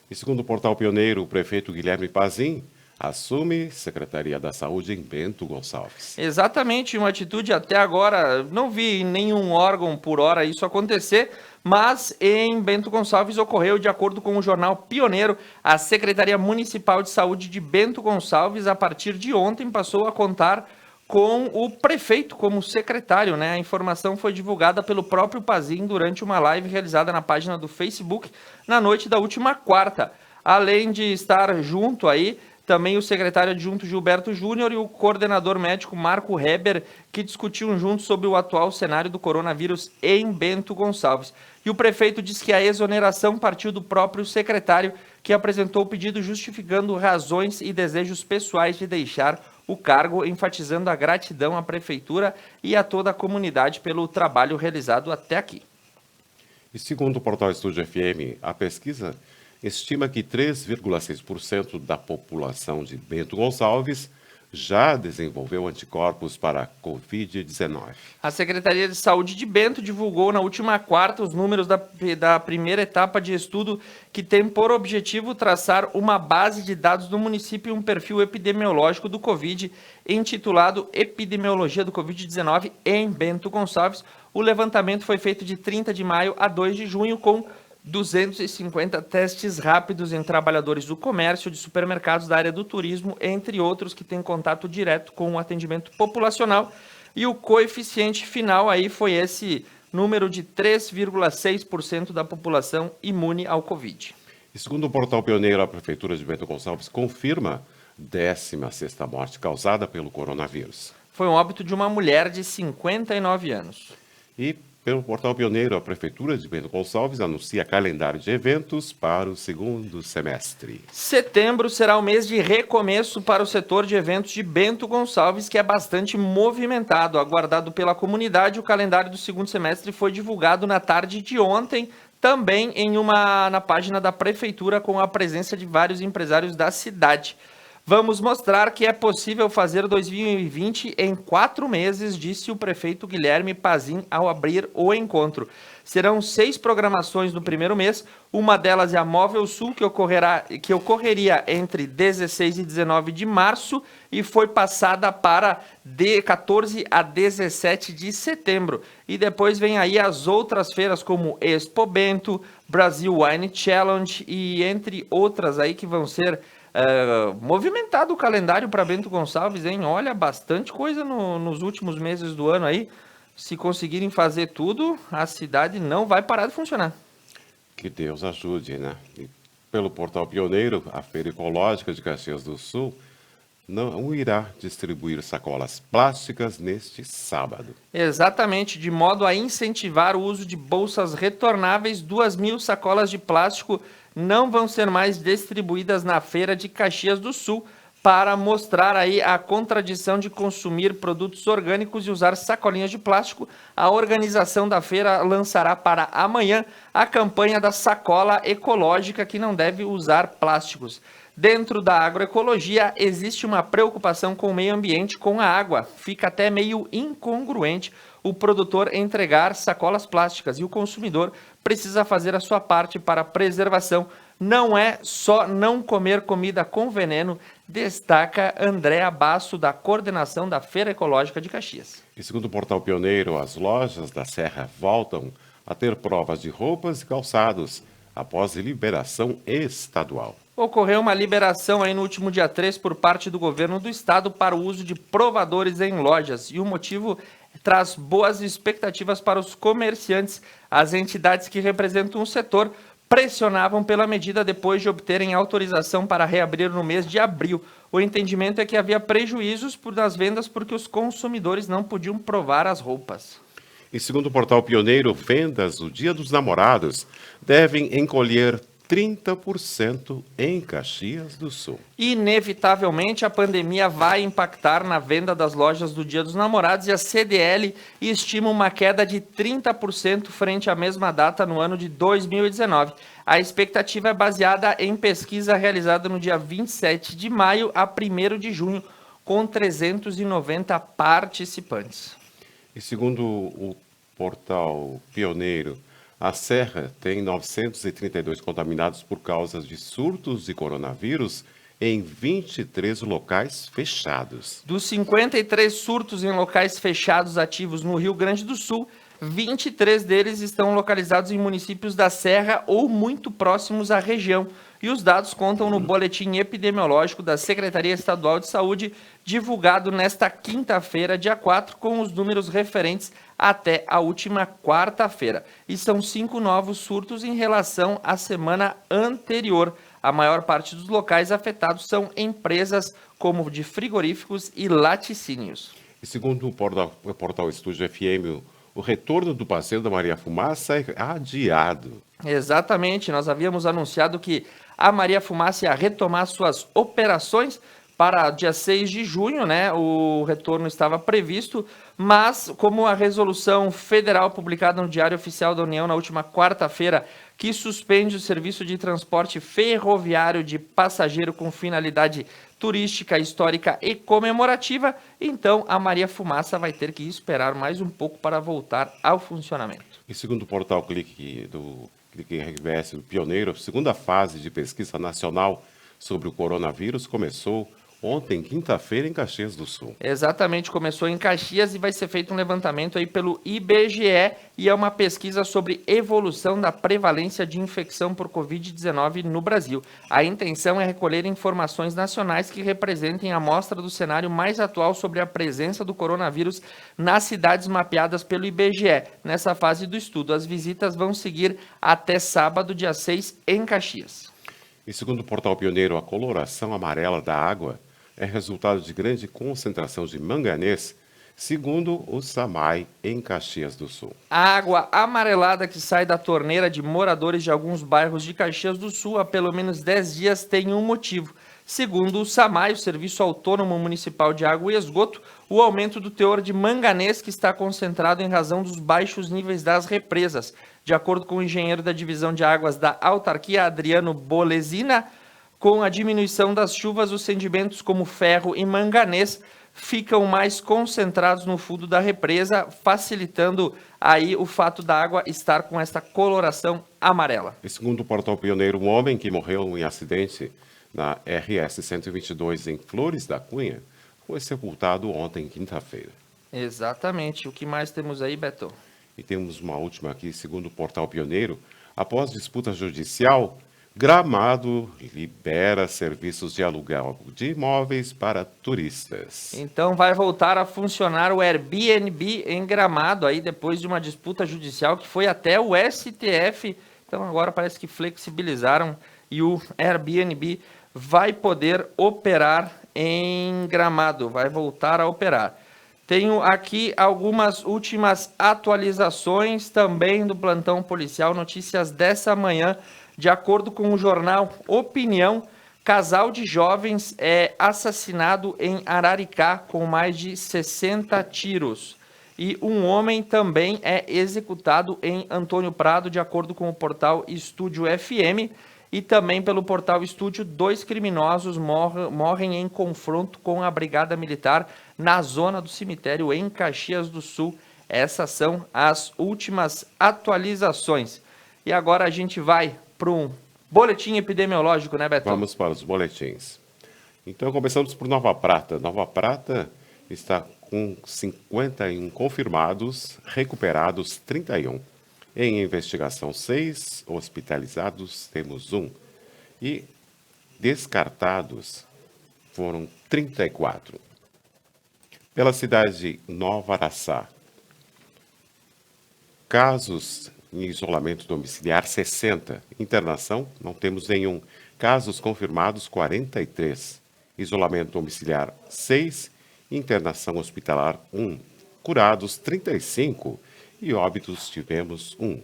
E segundo o portal Pioneiro, o prefeito Guilherme Pazin assume Secretaria da Saúde em Bento Gonçalves. Exatamente, uma atitude até agora, não vi em nenhum órgão por hora isso acontecer, mas em Bento Gonçalves ocorreu, de acordo com o jornal Pioneiro, a Secretaria Municipal de Saúde de Bento Gonçalves, a partir de ontem, passou a contar com o prefeito como secretário, né? A informação foi divulgada pelo próprio Pazin durante uma live realizada na página do Facebook na noite da última quarta. Além de estar junto aí, também o secretário adjunto Gilberto Júnior e o coordenador médico Marco Heber, que discutiam juntos sobre o atual cenário do coronavírus em Bento Gonçalves. E o prefeito diz que a exoneração partiu do próprio secretário, que apresentou o pedido justificando razões e desejos pessoais de deixar o cargo, enfatizando a gratidão à prefeitura e a toda a comunidade pelo trabalho realizado até aqui. E segundo o portal Estúdio FM, a pesquisa estima que 3,6% da população de Bento Gonçalves já desenvolveu anticorpos para a Covid-19. A Secretaria de Saúde de Bento divulgou na última quarta os números da primeira etapa de estudo, que tem por objetivo traçar uma base de dados do município e um perfil epidemiológico do Covid, intitulado Epidemiologia do Covid-19 em Bento Gonçalves. O levantamento foi feito de 30 de maio a 2 de junho, com 250 testes rápidos em trabalhadores do comércio, de supermercados, da área do turismo, entre outros que têm contato direto com o atendimento populacional. E o coeficiente final aí foi esse número de 3,6% da população imune ao Covid. E segundo o portal Pioneiro, a Prefeitura de Bento Gonçalves confirma 16ª morte causada pelo coronavírus. Foi um óbito de uma mulher de 59 anos. E pelo portal Pioneiro, a Prefeitura de Bento Gonçalves anuncia calendário de eventos para o segundo semestre. Setembro será o mês de recomeço para o setor de eventos de Bento Gonçalves, que é bastante movimentado. Aguardado pela comunidade, o calendário do segundo semestre foi divulgado na tarde de ontem, também na página da Prefeitura, com a presença de vários empresários da cidade. Vamos mostrar que é possível fazer 2020 em 4 meses, disse o prefeito Guilherme Pazin ao abrir o encontro. Serão 6 programações no primeiro mês, uma delas é a Móvel Sul, que ocorreria entre 16 e 19 de março e foi passada para de 14 a 17 de setembro. E depois vem aí as outras feiras como Expo Bento, Brasil Wine Challenge e entre outras aí que vão ser movimentado o calendário para Bento Gonçalves, hein? Olha, bastante coisa nos últimos meses do ano aí. Se conseguirem fazer tudo, a cidade não vai parar de funcionar. Que Deus ajude, né? E pelo portal Pioneiro, a Feira Ecológica de Caxias do Sul não irá distribuir sacolas plásticas neste sábado. Exatamente, de modo a incentivar o uso de bolsas retornáveis, 2.000 sacolas de plástico não vão ser mais distribuídas na Feira de Caxias do Sul, para mostrar aí a contradição de consumir produtos orgânicos e usar sacolinhas de plástico. A organização da feira lançará para amanhã a campanha da sacola ecológica, que não deve usar plásticos. Dentro da agroecologia, existe uma preocupação com o meio ambiente, com a água. Fica até meio incongruente o produtor entregar sacolas plásticas e o consumidor precisa fazer a sua parte para a preservação. Não é só não comer comida com veneno, destaca Andréa Basso, da coordenação da Feira Ecológica de Caxias. E segundo o portal Pioneiro, as lojas da Serra voltam a ter provas de roupas e calçados após liberação estadual. Ocorreu uma liberação aí no último dia 3 por parte do governo do estado para o uso de provadores em lojas, e o motivo traz boas expectativas para os comerciantes. As entidades que representam o setor pressionavam pela medida depois de obterem autorização para reabrir no mês de abril. O entendimento é que havia prejuízos nas vendas porque os consumidores não podiam provar as roupas. E segundo o portal Pioneiro, vendas no Dia dos Namorados devem encolher 30% em Caxias do Sul. Inevitavelmente, a pandemia vai impactar na venda das lojas do Dia dos Namorados e a CDL estima uma queda de 30% frente à mesma data no ano de 2019. A expectativa é baseada em pesquisa realizada no dia 27 de maio a 1º de junho, com 390 participantes. E segundo o portal Pioneiro, a Serra tem 932 contaminados por causa de surtos de coronavírus em 23 locais fechados. Dos 53 surtos em locais fechados ativos no Rio Grande do Sul, 23 deles estão localizados em municípios da Serra ou muito próximos à região. E os dados contam no boletim epidemiológico da Secretaria Estadual de Saúde, divulgado nesta quinta-feira, dia 4, com os números referentes até a última quarta-feira. E são 5 novos surtos em relação à semana anterior. A maior parte dos locais afetados são empresas como de frigoríficos e laticínios. E segundo o portal Estúdio FM, o retorno do passeio da Maria Fumaça é adiado. Exatamente, nós havíamos anunciado que a Maria Fumaça ia retomar suas operações para dia 6 de junho, né? O retorno estava previsto, mas como a resolução federal publicada no Diário Oficial da União na última quarta-feira, que suspende o serviço de transporte ferroviário de passageiro com finalidade turística, histórica e comemorativa, então a Maria Fumaça vai ter que esperar mais um pouco para voltar ao funcionamento. E segundo o portal Clique RBS, o Pioneiro, a segunda fase de pesquisa nacional sobre o coronavírus começou ontem, quinta-feira, em Caxias do Sul. Exatamente, começou em Caxias e vai ser feito um levantamento aí pelo IBGE e é uma pesquisa sobre evolução da prevalência de infecção por Covid-19 no Brasil. A intenção é recolher informações nacionais que representem a amostra do cenário mais atual sobre a presença do coronavírus nas cidades mapeadas pelo IBGE. Nessa fase do estudo, as visitas vão seguir até sábado, dia 6, em Caxias. E segundo o portal Pioneiro, a coloração amarela da água é resultado de grande concentração de manganês, segundo o SAMAI, em Caxias do Sul. A água amarelada que sai da torneira de moradores de alguns bairros de Caxias do Sul há pelo menos 10 dias tem um motivo. Segundo o SAMAI, o Serviço Autônomo Municipal de Água e Esgoto, o aumento do teor de manganês que está concentrado em razão dos baixos níveis das represas. De acordo com o engenheiro da Divisão de Águas da Autarquia, Adriano Bolesina, com a diminuição das chuvas, os sedimentos como ferro e manganês ficam mais concentrados no fundo da represa, facilitando aí o fato da água estar com esta coloração amarela. E segundo o portal Pioneiro, um homem que morreu em acidente na RS 122 em Flores da Cunha foi sepultado ontem, quinta-feira. Exatamente. O que mais temos aí, Beto? E temos uma última aqui, segundo o portal Pioneiro, após disputa judicial, Gramado libera serviços de aluguel de imóveis para turistas. Então vai voltar a funcionar o Airbnb em Gramado, aí depois de uma disputa judicial que foi até o STF. Então agora parece que flexibilizaram e o Airbnb vai poder operar em Gramado, vai voltar a operar. Tenho aqui algumas últimas atualizações também do plantão policial, notícias dessa manhã. De acordo com o jornal Opinião, casal de jovens é assassinado em Araricá com mais de 60 tiros. E um homem também é executado em Antônio Prado, de acordo com o portal Estúdio FM. E também pelo portal Estúdio, 2 criminosos morrem em confronto com a Brigada Militar na zona do cemitério em Caxias do Sul. Essas são as últimas atualizações. E agora a gente vai para um boletim epidemiológico, né, Beto? Vamos para os boletins. Então, começamos por Nova Prata. Nova Prata está com 51 confirmados, recuperados 31. Em investigação, 6, hospitalizados temos 1. E descartados foram 34. Pela cidade de Nova Araçá, casos Em isolamento domiciliar, 60. Internação, não temos nenhum. Casos confirmados, 43. Isolamento domiciliar, 6. Internação hospitalar, 1. Curados, 35. E óbitos tivemos 1.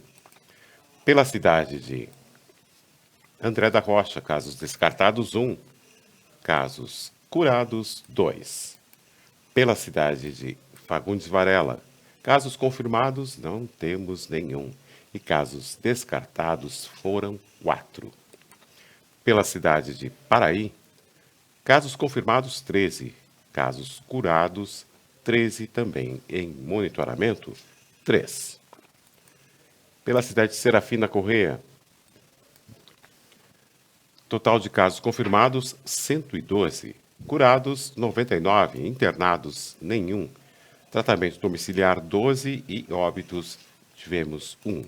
Pela cidade de André da Rocha, casos descartados, 1. Casos curados, 2. Pela cidade de Fagundes Varela, casos confirmados, não temos nenhum. E casos descartados foram 4. Pela cidade de Paraí, casos confirmados, 13. Casos curados, 13 também. Em monitoramento, 3. Pela cidade de Serafina Correia, total de casos confirmados, 112. Curados, 99. Internados, nenhum. Tratamento domiciliar, 12. E óbitos, tivemos 1.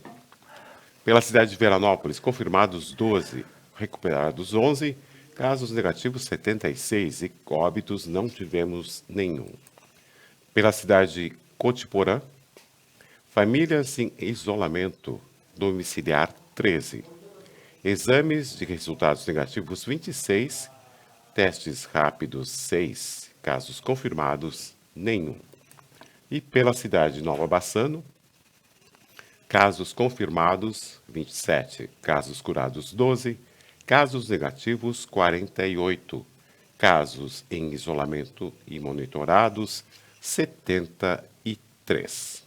Pela cidade de Veranópolis, confirmados, 12. Recuperados, 11. Casos negativos, 76. E óbitos, não tivemos nenhum. Pela cidade de Cotiporã, famílias em isolamento domiciliar, 13. Exames de resultados negativos, 26. Testes rápidos, 6. Casos confirmados, nenhum. E pela cidade de Nova Bassano, casos confirmados, 27. Casos curados, 12. Casos negativos, 48. Casos em isolamento e monitorados, 73.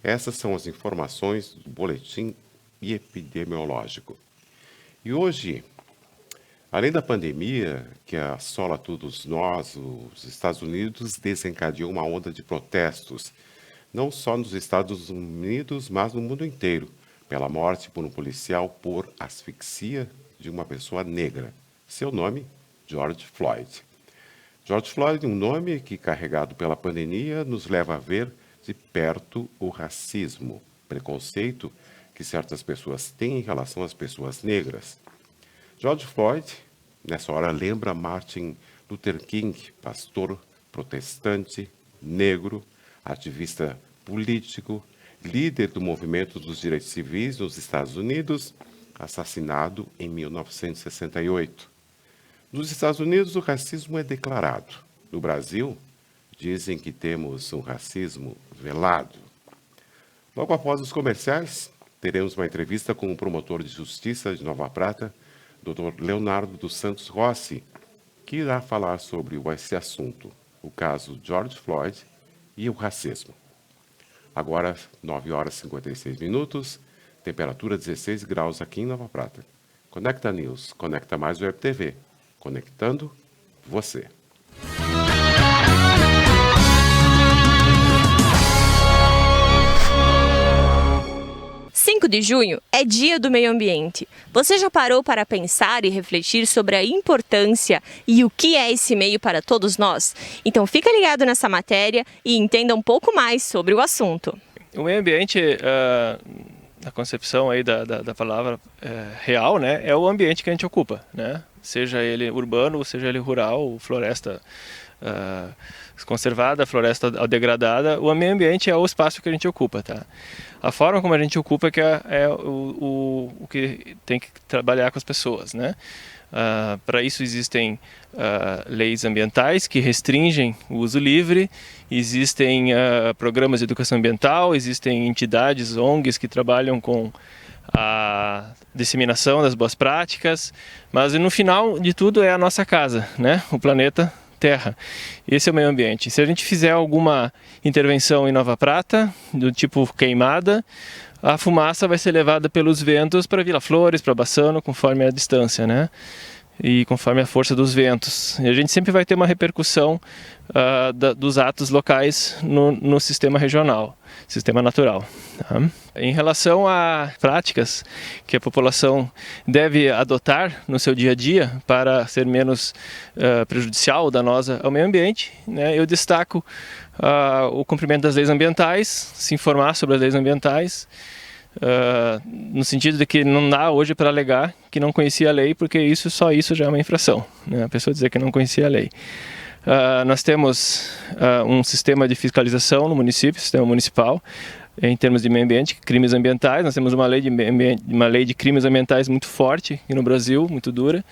Essas são as informações do boletim epidemiológico. E hoje, além da pandemia que assola todos nós, os Estados Unidos desencadeou uma onda de protestos, não só nos Estados Unidos, mas no mundo inteiro, pela morte por um policial por asfixia de uma pessoa negra. Seu nome, George Floyd. George Floyd, um nome que, carregado pela pandemia, nos leva a ver de perto o racismo, preconceito que certas pessoas têm em relação às pessoas negras. George Floyd, nessa hora, lembra Martin Luther King, pastor protestante, negro, ativista político, líder do movimento dos direitos civis nos Estados Unidos, assassinado em 1968. Nos Estados Unidos, o racismo é declarado. No Brasil, dizem que temos um racismo velado. Logo após os comerciais, teremos uma entrevista com o promotor de justiça de Nova Prata, Dr. Leonardo dos Santos Rossi, que irá falar sobre esse assunto, o caso George Floyd e o racismo. Agora, 9 horas e 56 minutos, temperatura 16 graus aqui em Nova Prata. Conecta News, conecta mais Web TV. Conectando você. 5 de junho é Dia do Meio Ambiente. Você já parou para pensar e refletir sobre a importância e o que é esse meio para todos nós? Então fica ligado nessa matéria e entenda um pouco mais sobre o assunto. O meio ambiente, na concepção aí da palavra real, né, é o ambiente que a gente ocupa, né? Seja ele urbano, seja ele rural, floresta conservada, floresta degradada, o meio ambiente é o espaço que a gente ocupa, tá? A forma como a gente ocupa que é o que tem que trabalhar com as pessoas, né? Para isso existem leis ambientais que restringem o uso livre, existem programas de educação ambiental, existem entidades, ONGs que trabalham com a disseminação das boas práticas, mas no final de tudo é a nossa casa, né? O planeta Terra. Esse é o meio ambiente. Se a gente fizer alguma intervenção em Nova Prata, do tipo queimada, a fumaça vai ser levada pelos ventos para Vila Flores, para Bassano, conforme a distância, né? E conforme a força dos ventos. E a gente sempre vai ter uma repercussão dos atos locais no sistema regional, sistema natural. Tá? Em relação a práticas que a população deve adotar no seu dia a dia para ser menos prejudicial ou danosa ao meio ambiente, né, eu destaco o cumprimento das leis ambientais, se informar sobre as leis ambientais, no sentido de que não dá hoje para alegar que não conhecia a lei, porque só isso já é uma infração, né? A pessoa dizer que não conhecia a lei. Nós temos um sistema de fiscalização no município, sistema municipal. em termos de meio ambiente, crimes ambientais. Nós temos uma lei de crimes ambientais muito forte aqui no Brasil, muito dura,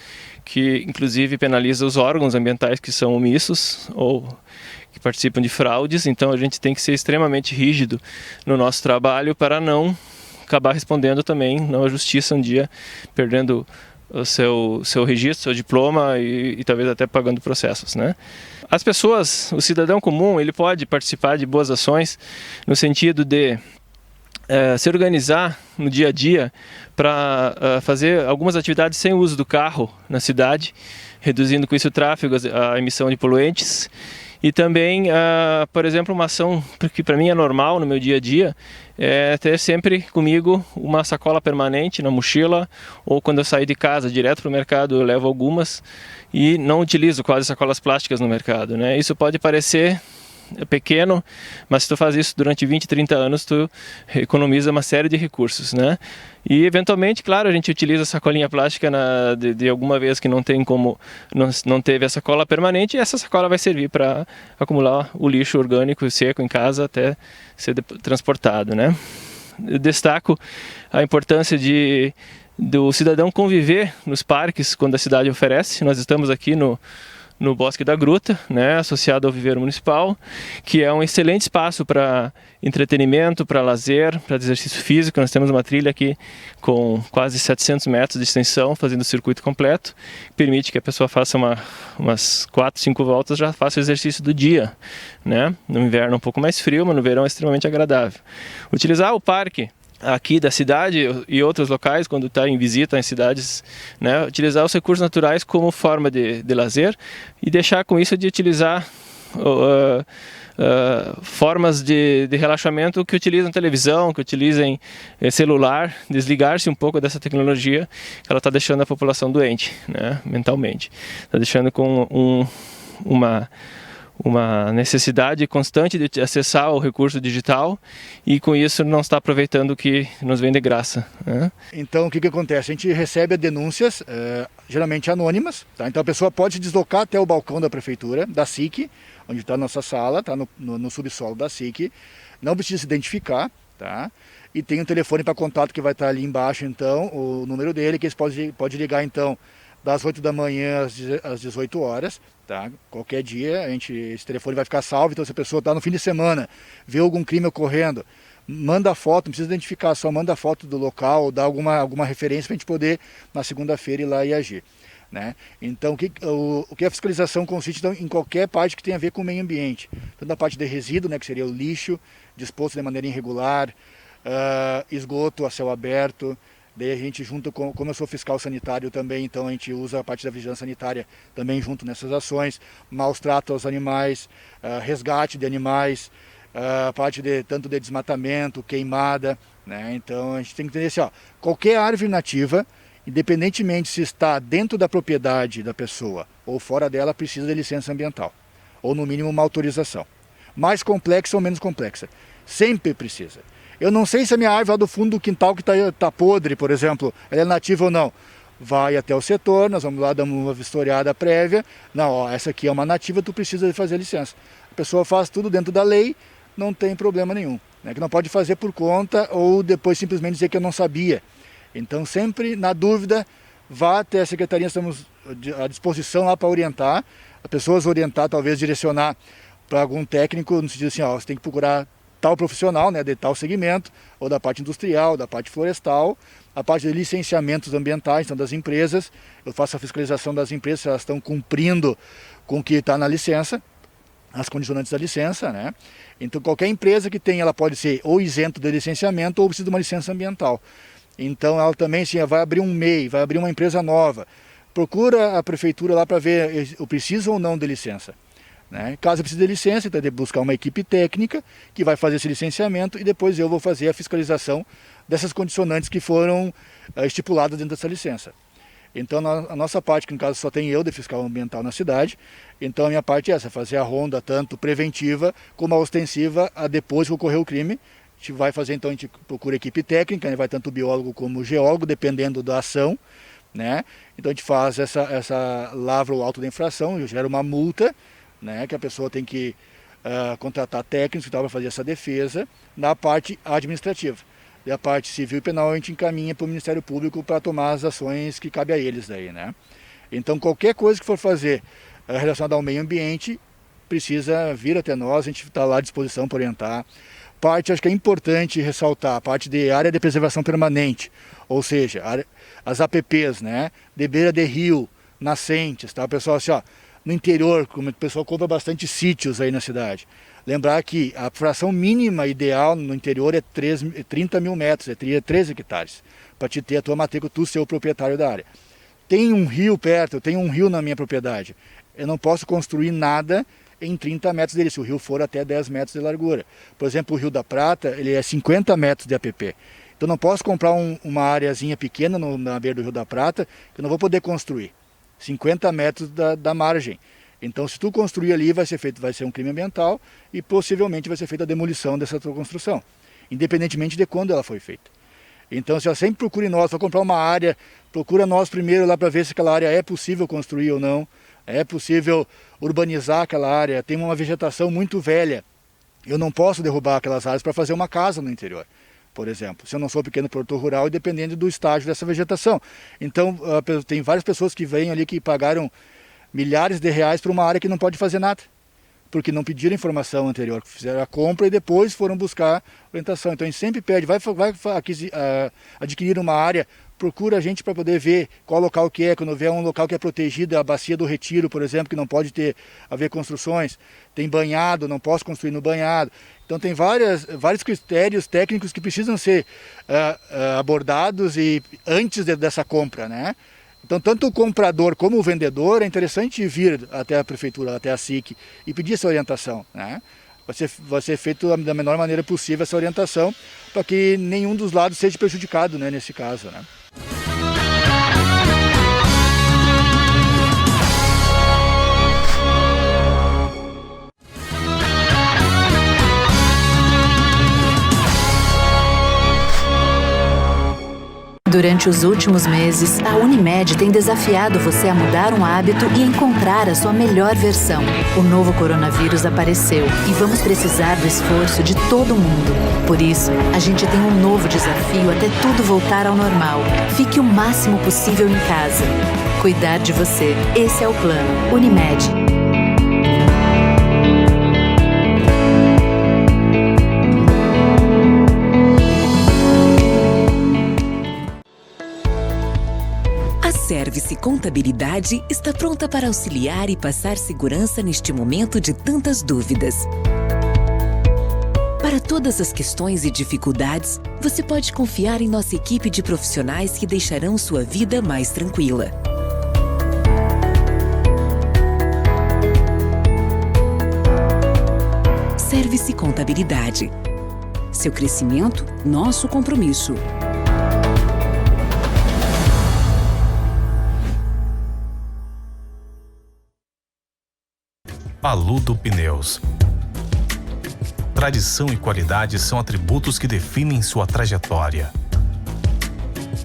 que inclusive penaliza os órgãos ambientais que são omissos ou que participam de fraudes. Então a gente tem que ser extremamente rígido no nosso trabalho para não acabar respondendo também na justiça um dia, perdendo o seu registro, seu diploma e talvez até pagando processos, né? As pessoas, o cidadão comum, ele pode participar de boas ações no sentido de se organizar no dia a dia para fazer algumas atividades sem uso do carro na cidade, reduzindo com isso o tráfego, a emissão de poluentes. E também, por exemplo, uma ação que para mim é normal no meu dia a dia, é ter sempre comigo uma sacola permanente na mochila, ou quando eu sair de casa direto para o mercado eu levo algumas e não utilizo quase sacolas plásticas no mercado, né? Isso pode parecer pequeno, mas se tu faz isso durante 20, 30 anos, tu economiza uma série de recursos, né? E eventualmente, claro, a gente utiliza a sacolinha plástica de alguma vez que não tem como, não teve a sacola permanente, e essa sacola vai servir para acumular o lixo orgânico seco em casa até ser transportado, né? Eu destaco a importância do cidadão conviver nos parques quando a cidade oferece. Nós estamos aqui no Bosque da Gruta, né, associado ao Viveiro Municipal, que é um excelente espaço para entretenimento, para lazer, para exercício físico. Nós temos uma trilha aqui com quase 700 metros de extensão, fazendo o circuito completo, permite que a pessoa faça umas 4, 5 voltas, já faça o exercício do dia, né? No inverno é um pouco mais frio, mas no verão é extremamente agradável. Utilizar o parque aqui da cidade e outros locais, quando está em visita em cidades, né, utilizar os recursos naturais como forma de lazer e deixar com isso de utilizar formas de relaxamento que utilizam televisão, que utilizem celular, desligar-se um pouco dessa tecnologia que ela está deixando a população doente, né, mentalmente. Está deixando com uma necessidade constante de acessar o recurso digital e com isso não está aproveitando o que nos vem de graça, né? Então o que acontece? A gente recebe denúncias, geralmente anônimas, tá? Então a pessoa pode deslocar até o balcão da prefeitura, da SIC, onde está a nossa sala, está no subsolo da SIC, não precisa se identificar, tá? E tem um telefone para contato que vai estar ali embaixo, então, o número dele, que eles pode ligar então das 8 da manhã às 18 horas, tá? Qualquer dia, esse telefone vai ficar salvo, então se a pessoa está no fim de semana, vê algum crime ocorrendo, manda foto, não precisa identificar, só manda foto do local, dá alguma referência para a gente poder, na segunda-feira, ir lá e agir, né? Então, o que a fiscalização consiste então, em qualquer parte que tenha a ver com o meio ambiente, tanto a parte de resíduo, né, que seria o lixo, disposto de maneira irregular, esgoto a céu aberto. Daí a gente junto como eu sou fiscal sanitário também, então a gente usa a parte da vigilância sanitária também junto nessas ações, maus tratos aos animais, resgate de animais, a parte tanto de desmatamento, queimada, né? Então a gente tem que entender assim, ó, qualquer árvore nativa, independentemente se está dentro da propriedade da pessoa ou fora dela, precisa de licença ambiental, ou no mínimo uma autorização. Mais complexa ou menos complexa, sempre precisa. Eu não sei se a minha árvore lá do fundo do quintal que está podre, por exemplo, ela é nativa ou não. Vai até o setor, nós vamos lá, damos uma vistoriada prévia. Não, ó, essa aqui é uma nativa, tu precisa de fazer a licença. A pessoa faz tudo dentro da lei, não tem problema nenhum, né? Que não pode fazer por conta ou depois simplesmente dizer que eu não sabia. Então sempre, na dúvida, vá até a secretaria, estamos à disposição lá para orientar. As pessoas orientar, talvez direcionar para algum técnico, no sentido assim, ó, você tem que procurar tal profissional, né, de tal segmento, ou da parte industrial, da parte florestal, a parte de licenciamentos ambientais, então das empresas. Eu faço a fiscalização das empresas, se elas estão cumprindo com o que está na licença, as condicionantes da licença, né? Então qualquer empresa que tenha, ela pode ser ou isento de licenciamento ou precisa de uma licença ambiental. Então ela também assim, vai abrir um MEI, vai abrir uma empresa nova. Procura a prefeitura lá para ver eu preciso ou não de licença. Né? Caso precise de licença, então tem que buscar uma equipe técnica que vai fazer esse licenciamento e depois eu vou fazer a fiscalização dessas condicionantes que foram estipuladas dentro dessa licença. Então a nossa parte, que no caso só tem eu de fiscal ambiental na cidade, então a minha parte é essa, fazer a ronda tanto preventiva como a ostensiva a depois que ocorreu o crime. A gente vai fazer, então a gente procura equipe técnica, né? Vai tanto o biólogo como o geólogo, dependendo da ação, né? Então a gente faz essa lavra ou auto da infração, gera uma multa, né, que a pessoa tem que contratar técnicos para fazer essa defesa na parte administrativa. E a parte civil e penal a gente encaminha para o Ministério Público para tomar as ações que cabe a eles daí, né? Então qualquer coisa que for fazer relacionada ao meio ambiente precisa vir até nós, a gente está lá à disposição para orientar. Parte, acho que é importante ressaltar, a parte de área de preservação permanente, ou seja, as APPs, né? De beira de rio, nascentes, tá? O pessoal assim, ó, no interior, como o pessoal compra bastante sítios aí na cidade. Lembrar que a fração mínima ideal no interior é 30 mil metros, é 13 hectares, para te ter a tua matrícula, tu ser o proprietário da área. Tem um rio perto, eu tenho um rio na minha propriedade, eu não posso construir nada em 30 metros dele, se o rio for até 10 metros de largura. Por exemplo, o Rio da Prata, ele é 50 metros de APP. Então não posso comprar uma areazinha pequena na beira do Rio da Prata, que eu não vou poder construir. 50 metros da margem. Então, se tu construir ali, vai ser um crime ambiental e possivelmente vai ser feita a demolição dessa tua construção, independentemente de quando ela foi feita. Então, se eu sempre procure nós, vou comprar uma área, procura nós primeiro lá para ver se aquela área é possível construir ou não, é possível urbanizar aquela área, tem uma vegetação muito velha, eu não posso derrubar aquelas áreas para fazer uma casa no interior, por exemplo, se eu não sou pequeno produtor rural e dependendo do estágio dessa vegetação. Então, tem várias pessoas que vêm ali que pagaram milhares de reais para uma área que não pode fazer nada, porque não pediram informação anterior, fizeram a compra e depois foram buscar orientação. Então a gente sempre pede, vai adquirir uma área, procura a gente para poder ver qual local que é, quando houver um local que é protegido, a bacia do Retiro, por exemplo, que não pode haver construções, tem banhado, não posso construir no banhado. Então tem vários critérios técnicos que precisam ser abordados antes dessa compra, né? Então, tanto o comprador como o vendedor, é interessante vir até a prefeitura, até a SIC e pedir essa orientação, né? Vai ser feito da menor maneira possível essa orientação para que nenhum dos lados seja prejudicado, né, nesse caso, né? Durante os últimos meses, a Unimed tem desafiado você a mudar um hábito e encontrar a sua melhor versão. O novo coronavírus apareceu e vamos precisar do esforço de todo mundo. Por isso, a gente tem um novo desafio até tudo voltar ao normal. Fique o máximo possível em casa. Cuidar de você, esse é o plano. Unimed. Service Contabilidade está pronta para auxiliar e passar segurança neste momento de tantas dúvidas. Para todas as questões e dificuldades, você pode confiar em nossa equipe de profissionais que deixarão sua vida mais tranquila. Service Contabilidade. Seu crescimento, nosso compromisso. Paludo Pneus. Tradição e qualidade são atributos que definem sua trajetória.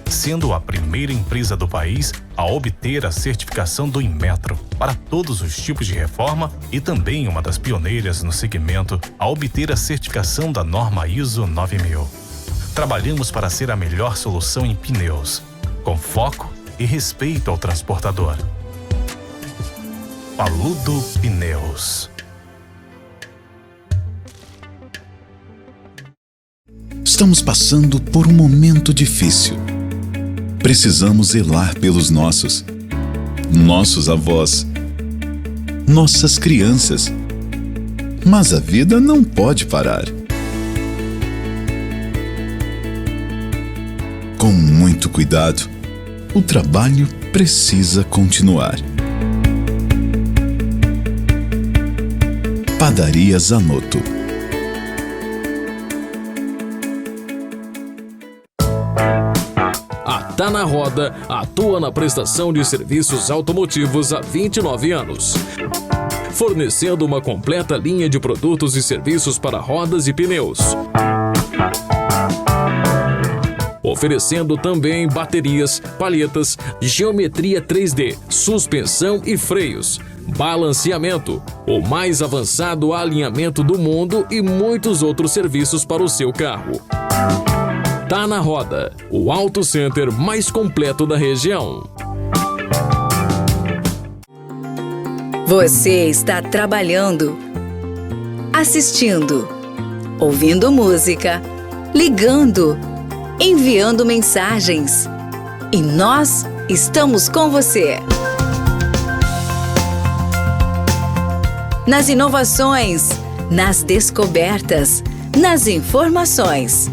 Sendo a primeira empresa do país a obter a certificação do Inmetro para todos os tipos de reforma e também uma das pioneiras no segmento a obter a certificação da norma ISO 9000. Trabalhamos para ser a melhor solução em pneus, com foco e respeito ao transportador. Paludo Pneus. Estamos passando por um momento difícil. Precisamos zelar pelos nossos avós, nossas crianças. Mas a vida não pode parar. Com muito cuidado, o trabalho precisa continuar. Padaria Zanotto. A Tá na Roda atua na prestação de serviços automotivos há 29 anos. Fornecendo uma completa linha de produtos e serviços para rodas e pneus. oferecendo também baterias, palhetas, geometria 3D, suspensão e freios, balanceamento, o mais avançado alinhamento do mundo e muitos outros serviços para o seu carro. Tá na Roda, o Auto Center mais completo da região. Você está trabalhando, assistindo, ouvindo música, ligando, enviando mensagens. E nós estamos com você. Nas inovações, nas descobertas, nas informações.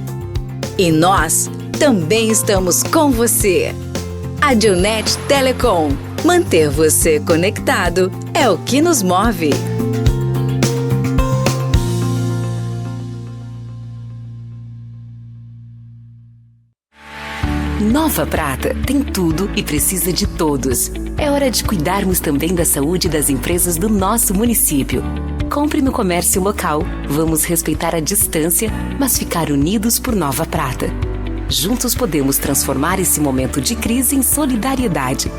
E nós também estamos com você. A Adionet Telecom. Manter você conectado é o que nos move. Nova Prata tem tudo e precisa de todos. É hora de cuidarmos também da saúde das empresas do nosso município. Compre no comércio local, vamos respeitar a distância, mas ficar unidos por Nova Prata. Juntos podemos transformar esse momento de crise em solidariedade.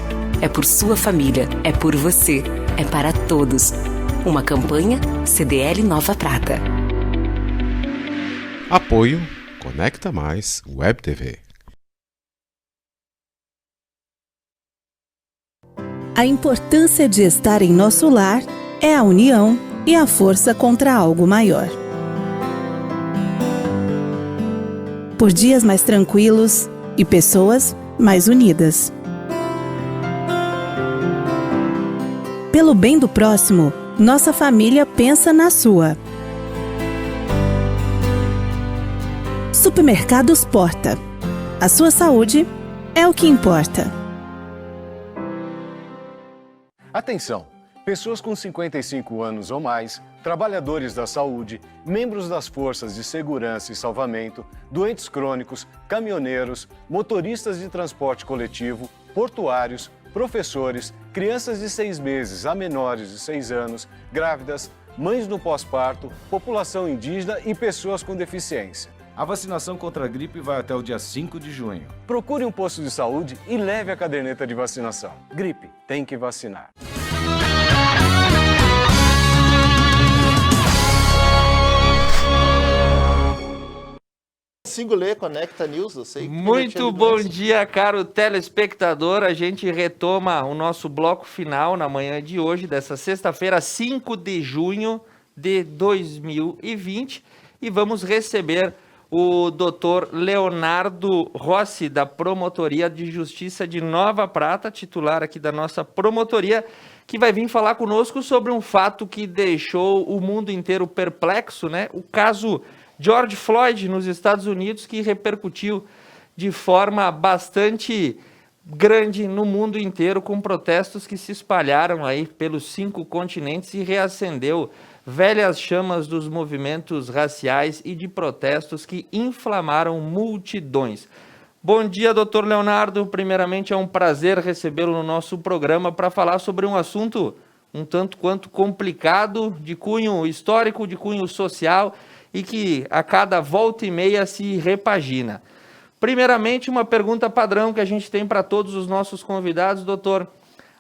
É por sua família, é por você, é para todos. Uma campanha CDL Nova Prata. Apoio Conecta Mais Web TV. A importância de estar em nosso lar é a união e a força contra algo maior. Por dias mais tranquilos e pessoas mais unidas. Pelo bem do próximo, nossa família pensa na sua. Supermercados Porta. A sua saúde é o que importa. Atenção! Pessoas com 55 anos ou mais, trabalhadores da saúde, membros das forças de segurança e salvamento, doentes crônicos, caminhoneiros, motoristas de transporte coletivo, portuários, professores, crianças de 6 meses a menores de 6 anos, grávidas, mães no pós-parto, população indígena e pessoas com deficiência. A vacinação contra a gripe vai até o dia 5 de junho. Procure um posto de saúde e leve a caderneta de vacinação. Gripe, tem que vacinar. Consigo ler Conecta News, eu sei. Muito bom dia, caro telespectador. A gente retoma o nosso bloco final na manhã de hoje, dessa sexta-feira, 5 de junho de 2020. E vamos receber o doutor Leonardo Rossi, da Promotoria de Justiça de Nova Prata, titular aqui da nossa promotoria, que vai vir falar conosco sobre um fato que deixou o mundo inteiro perplexo, né? O caso George Floyd nos Estados Unidos, que repercutiu de forma bastante grande no mundo inteiro, com protestos que se espalharam aí pelos 5 continentes e reacendeu velhas chamas dos movimentos raciais e de protestos que inflamaram multidões. Bom dia, doutor Leonardo. Primeiramente, é um prazer recebê-lo no nosso programa para falar sobre um assunto um tanto quanto complicado, de cunho histórico, de cunho social, e que a cada volta e meia se repagina. Primeiramente, uma pergunta padrão que a gente tem para todos os nossos convidados, doutor.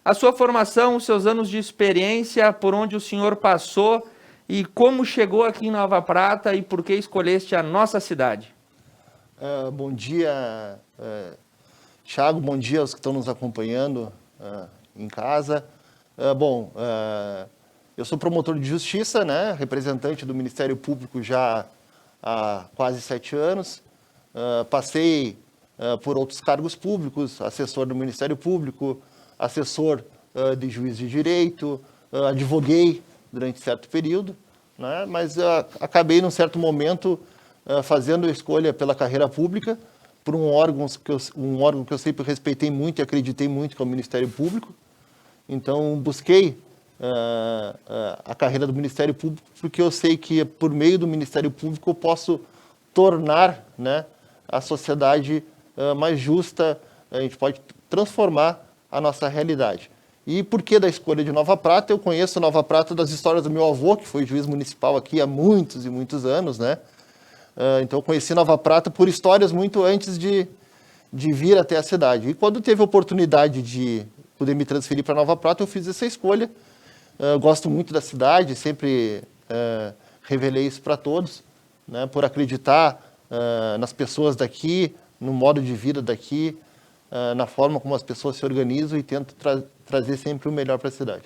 A sua formação, os seus anos de experiência, por onde o senhor passou e como chegou aqui em Nova Prata e por que escolheste a nossa cidade? Bom dia, Thiago, bom dia aos que estão nos acompanhando em casa. Eu sou promotor de justiça, né, representante do Ministério Público já há quase 7 anos. Passei por outros cargos públicos, assessor do Ministério Público, assessor de juiz de direito, advoguei durante certo período, né, mas acabei, num certo momento, fazendo a escolha pela carreira pública, por um órgão que eu sempre respeitei muito e acreditei muito, que é o Ministério Público. Então, busquei a carreira do Ministério Público, porque eu sei que por meio do Ministério Público eu posso tornar, né, a sociedade mais justa, a gente pode transformar a nossa realidade. E por que da escolha de Nova Prata? Eu conheço Nova Prata das histórias do meu avô, que foi juiz municipal aqui há muitos e muitos anos, né? Então eu conheci Nova Prata por histórias muito antes de de vir até a cidade. E quando teve a oportunidade de poder me transferir para Nova Prata, eu fiz essa escolha. Gosto muito da cidade, sempre revelei isso para todos, né, por acreditar nas pessoas daqui, no modo de vida daqui, na forma como as pessoas se organizam e tento trazer sempre o melhor para a cidade.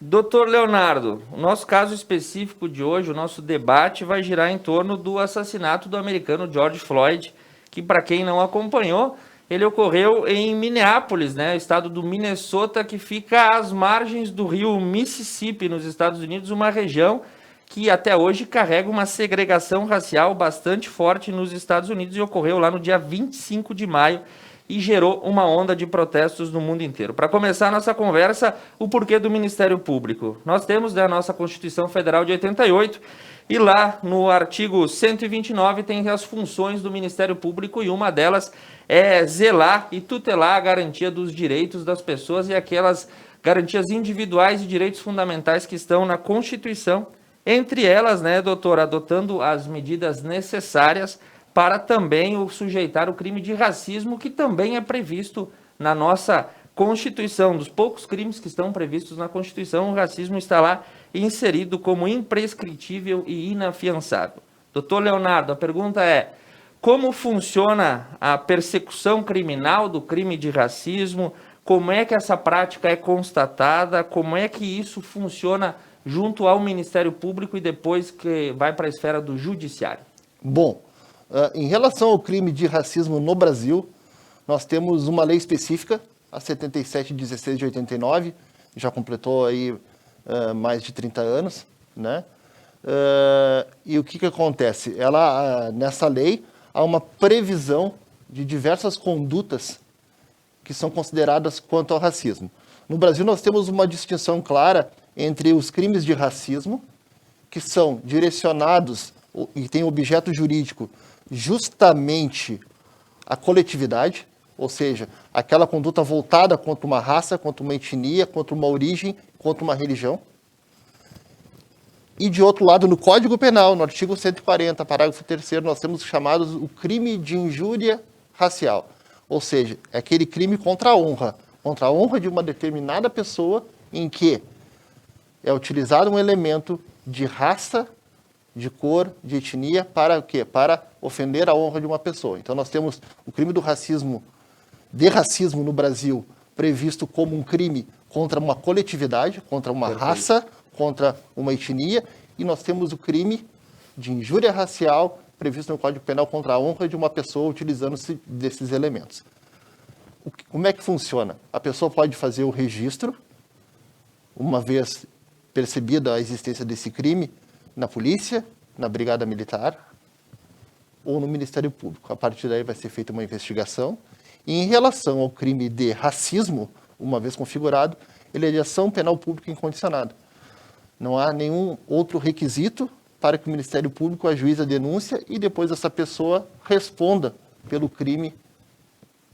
Doutor Leonardo, o nosso caso específico de hoje, o nosso debate vai girar em torno do assassinato do americano George Floyd, que, para quem não acompanhou, ele ocorreu em Minneapolis, né, estado do Minnesota, que fica às margens do rio Mississippi, nos Estados Unidos, uma região que até hoje carrega uma segregação racial bastante forte nos Estados Unidos, e ocorreu lá no dia 25 de maio e gerou uma onda de protestos no mundo inteiro. Para começar a nossa conversa, o porquê do Ministério Público. Nós temos a nossa Constituição Federal de 88, e lá no artigo 129 tem as funções do Ministério Público, e uma delas é zelar e tutelar a garantia dos direitos das pessoas e aquelas garantias individuais e direitos fundamentais que estão na Constituição, entre elas, né, doutor, adotando as medidas necessárias para também sujeitar o crime de racismo, que também é previsto na nossa Constituição. Dos poucos crimes que estão previstos na Constituição, o racismo está lá inserido como imprescritível e inafiançável. Doutor Leonardo, a pergunta é: como funciona a persecução criminal do crime de racismo? Como é que essa prática é constatada? Como é que isso funciona junto ao Ministério Público e depois que vai para a esfera do Judiciário? Bom, em relação ao crime de racismo no Brasil, nós temos uma lei específica, a 7716 de 89, já completou aí mais de 30 anos, né? E o que acontece? Nessa lei há uma previsão de diversas condutas que são consideradas quanto ao racismo. No Brasil nós temos uma distinção clara entre os crimes de racismo, que são direcionados e têm objeto jurídico justamente a coletividade, ou seja, aquela conduta voltada contra uma raça, contra uma etnia, contra uma origem, contra uma religião. E de outro lado, no Código Penal, no artigo 140, parágrafo 3º, nós temos chamados o crime de injúria racial, ou seja, é aquele crime contra a honra de uma determinada pessoa, em que é utilizado um elemento de raça, de cor, de etnia, para o quê? Para ofender a honra de uma pessoa. Então nós temos o crime do racismo, de racismo no Brasil, previsto como um crime contra uma coletividade, contra uma raça, contra uma etnia, e nós temos o crime de injúria racial, previsto no Código Penal, contra a honra de uma pessoa, utilizando-se desses elementos. Como é que funciona? A pessoa pode fazer o registro, uma vez percebida a existência desse crime, na polícia, na brigada militar ou no Ministério Público. A partir daí vai ser feita uma investigação. E em relação ao crime de racismo, uma vez configurado, ele é de ação penal pública incondicionada. Não há nenhum outro requisito para que o Ministério Público ajuize a denúncia e depois essa pessoa responda pelo crime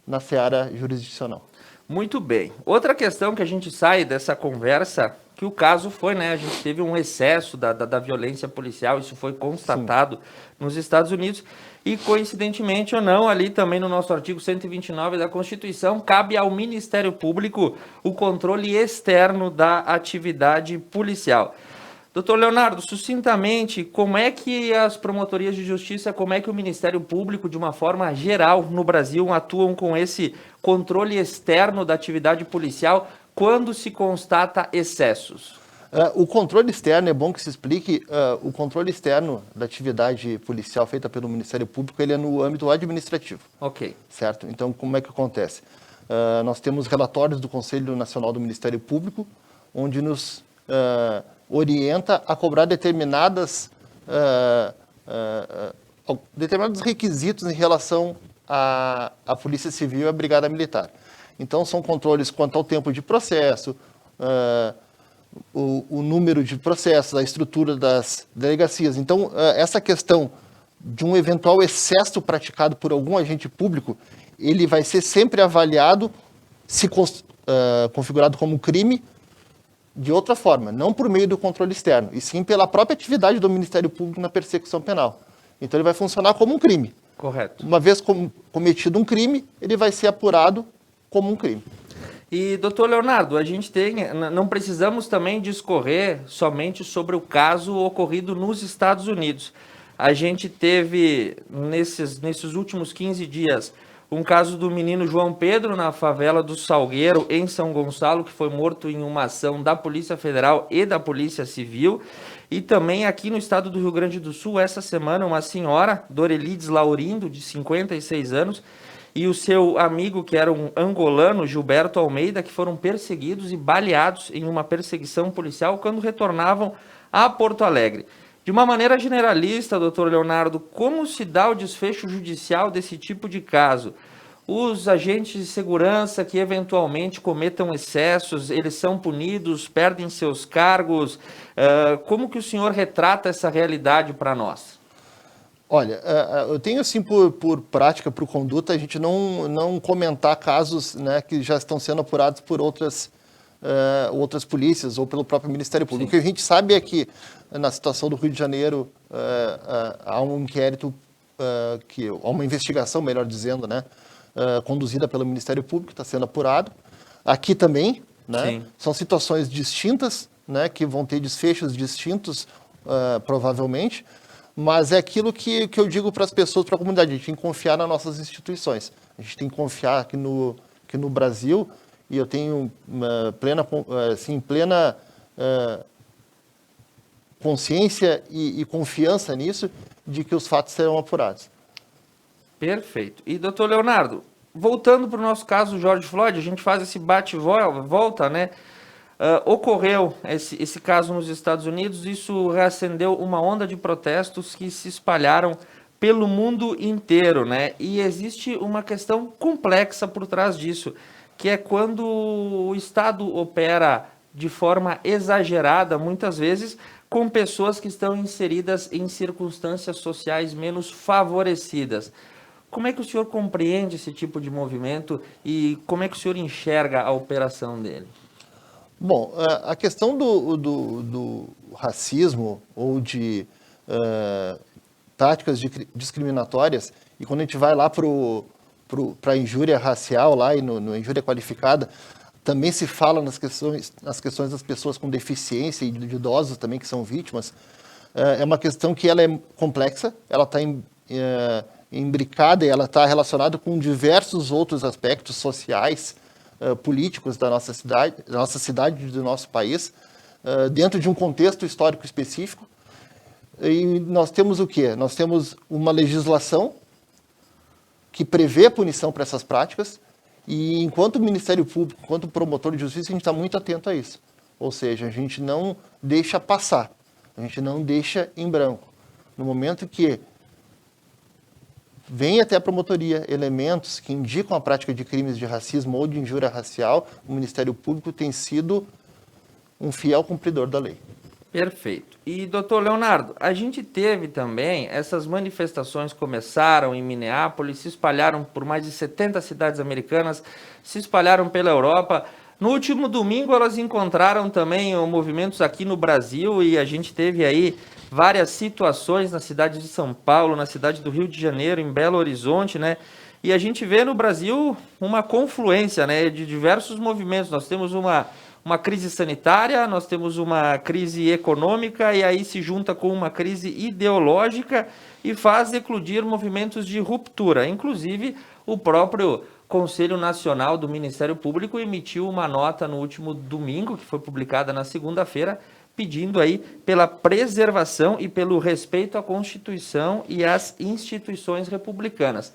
na seara jurisdicional. Muito bem. Outra questão que a gente sai dessa conversa, que o caso foi, né, a gente teve um excesso da violência policial, isso foi constatado nos Estados Unidos, e coincidentemente ou não, ali também no nosso artigo 129 da Constituição, cabe ao Ministério Público o controle externo da atividade policial. Doutor Leonardo, sucintamente, como é que as promotorias de justiça, como é que o Ministério Público, de uma forma geral, no Brasil, atuam com esse controle externo da atividade policial quando se constata excessos? O controle externo, é bom que se explique, o controle externo da atividade policial feita pelo Ministério Público, ele é no âmbito administrativo. Ok. Certo? Então, como é que acontece? Nós temos relatórios do Conselho Nacional do Ministério Público, onde nos orienta a cobrar determinados requisitos em relação à Polícia Civil e à Brigada Militar. Então, são controles quanto ao tempo de processo, o número de processos, a estrutura das delegacias. Então, essa questão de um eventual excesso praticado por algum agente público, ele vai ser sempre avaliado, se configurado como crime, de outra forma, não por meio do controle externo, e sim pela própria atividade do Ministério Público na persecução penal. Então ele vai funcionar como um crime. Correto. Uma vez cometido um crime, ele vai ser apurado como um crime. E, doutor Leonardo, a gente não precisamos também discorrer somente sobre o caso ocorrido nos Estados Unidos. A gente teve, nesses últimos 15 dias, um caso do menino João Pedro na favela do Salgueiro, em São Gonçalo, que foi morto em uma ação da Polícia Federal e da Polícia Civil. E também aqui no estado do Rio Grande do Sul, essa semana, uma senhora, Dorelides Laurindo, de 56 anos, e o seu amigo, que era um angolano, Gilberto Almeida, que foram perseguidos e baleados em uma perseguição policial quando retornavam a Porto Alegre. De uma maneira generalista, doutor Leonardo, como se dá o desfecho judicial desse tipo de caso? Os agentes de segurança que eventualmente cometam excessos, eles são punidos, perdem seus cargos? Como que o senhor retrata essa realidade para nós? Olha, eu tenho assim por prática, por conduta, a gente não comentar casos, né, que já estão sendo apurados por outras polícias ou pelo próprio Ministério Público. Sim. O que a gente sabe é que na situação do Rio de Janeiro há um inquérito, há uma investigação, melhor dizendo, né, conduzida pelo Ministério Público, está sendo apurado. Aqui também, né, são situações distintas, né, que vão ter desfechos distintos, provavelmente. Mas é aquilo que eu digo para as pessoas, para a comunidade, a gente tem que confiar nas nossas instituições. A gente tem que confiar que no Brasil, e eu tenho plena consciência e confiança nisso, de que os fatos serão apurados. Perfeito. E, doutor Leonardo, voltando para o nosso caso George Floyd, a gente faz esse bate-volta, né? Ocorreu esse caso nos Estados Unidos, isso reacendeu uma onda de protestos que se espalharam pelo mundo inteiro, né? E existe uma questão complexa por trás disso, que é quando o Estado opera de forma exagerada, muitas vezes, com pessoas que estão inseridas em circunstâncias sociais menos favorecidas. Como é que o senhor compreende esse tipo de movimento e como é que o senhor enxerga a operação dele? Bom, a questão do racismo ou de táticas discriminatórias, e quando a gente vai lá para a injúria racial lá e no injúria qualificada, também se fala nas questões das pessoas com deficiência e de idosos também que são vítimas. É uma questão que ela é complexa, ela está imbricada e ela está relacionada com diversos outros aspectos sociais, políticos da nossa cidade, do nosso país, dentro de um contexto histórico específico. E nós temos o quê? Nós temos uma legislação que prevê a punição para essas práticas, e enquanto Ministério Público, enquanto promotor de justiça, a gente está muito atento a isso. Ou seja, a gente não deixa passar, a gente não deixa em branco. No momento que vem até a promotoria elementos que indicam a prática de crimes de racismo ou de injúria racial, o Ministério Público tem sido um fiel cumpridor da lei. Perfeito. E, doutor Leonardo, a gente teve também, essas manifestações começaram em Minneapolis, se espalharam por mais de 70 cidades americanas, se espalharam pela Europa. No último domingo, elas encontraram também movimentos aqui no Brasil e a gente teve aí várias situações na cidade de São Paulo, na cidade do Rio de Janeiro, em Belo Horizonte, né? E a gente vê no Brasil uma confluência, né, de diversos movimentos. Nós temos uma crise sanitária, nós temos uma crise econômica e aí se junta com uma crise ideológica e faz eclodir movimentos de ruptura. Inclusive, o próprio Conselho Nacional do Ministério Público emitiu uma nota no último domingo, que foi publicada na segunda-feira, pedindo aí pela preservação e pelo respeito à Constituição e às instituições republicanas.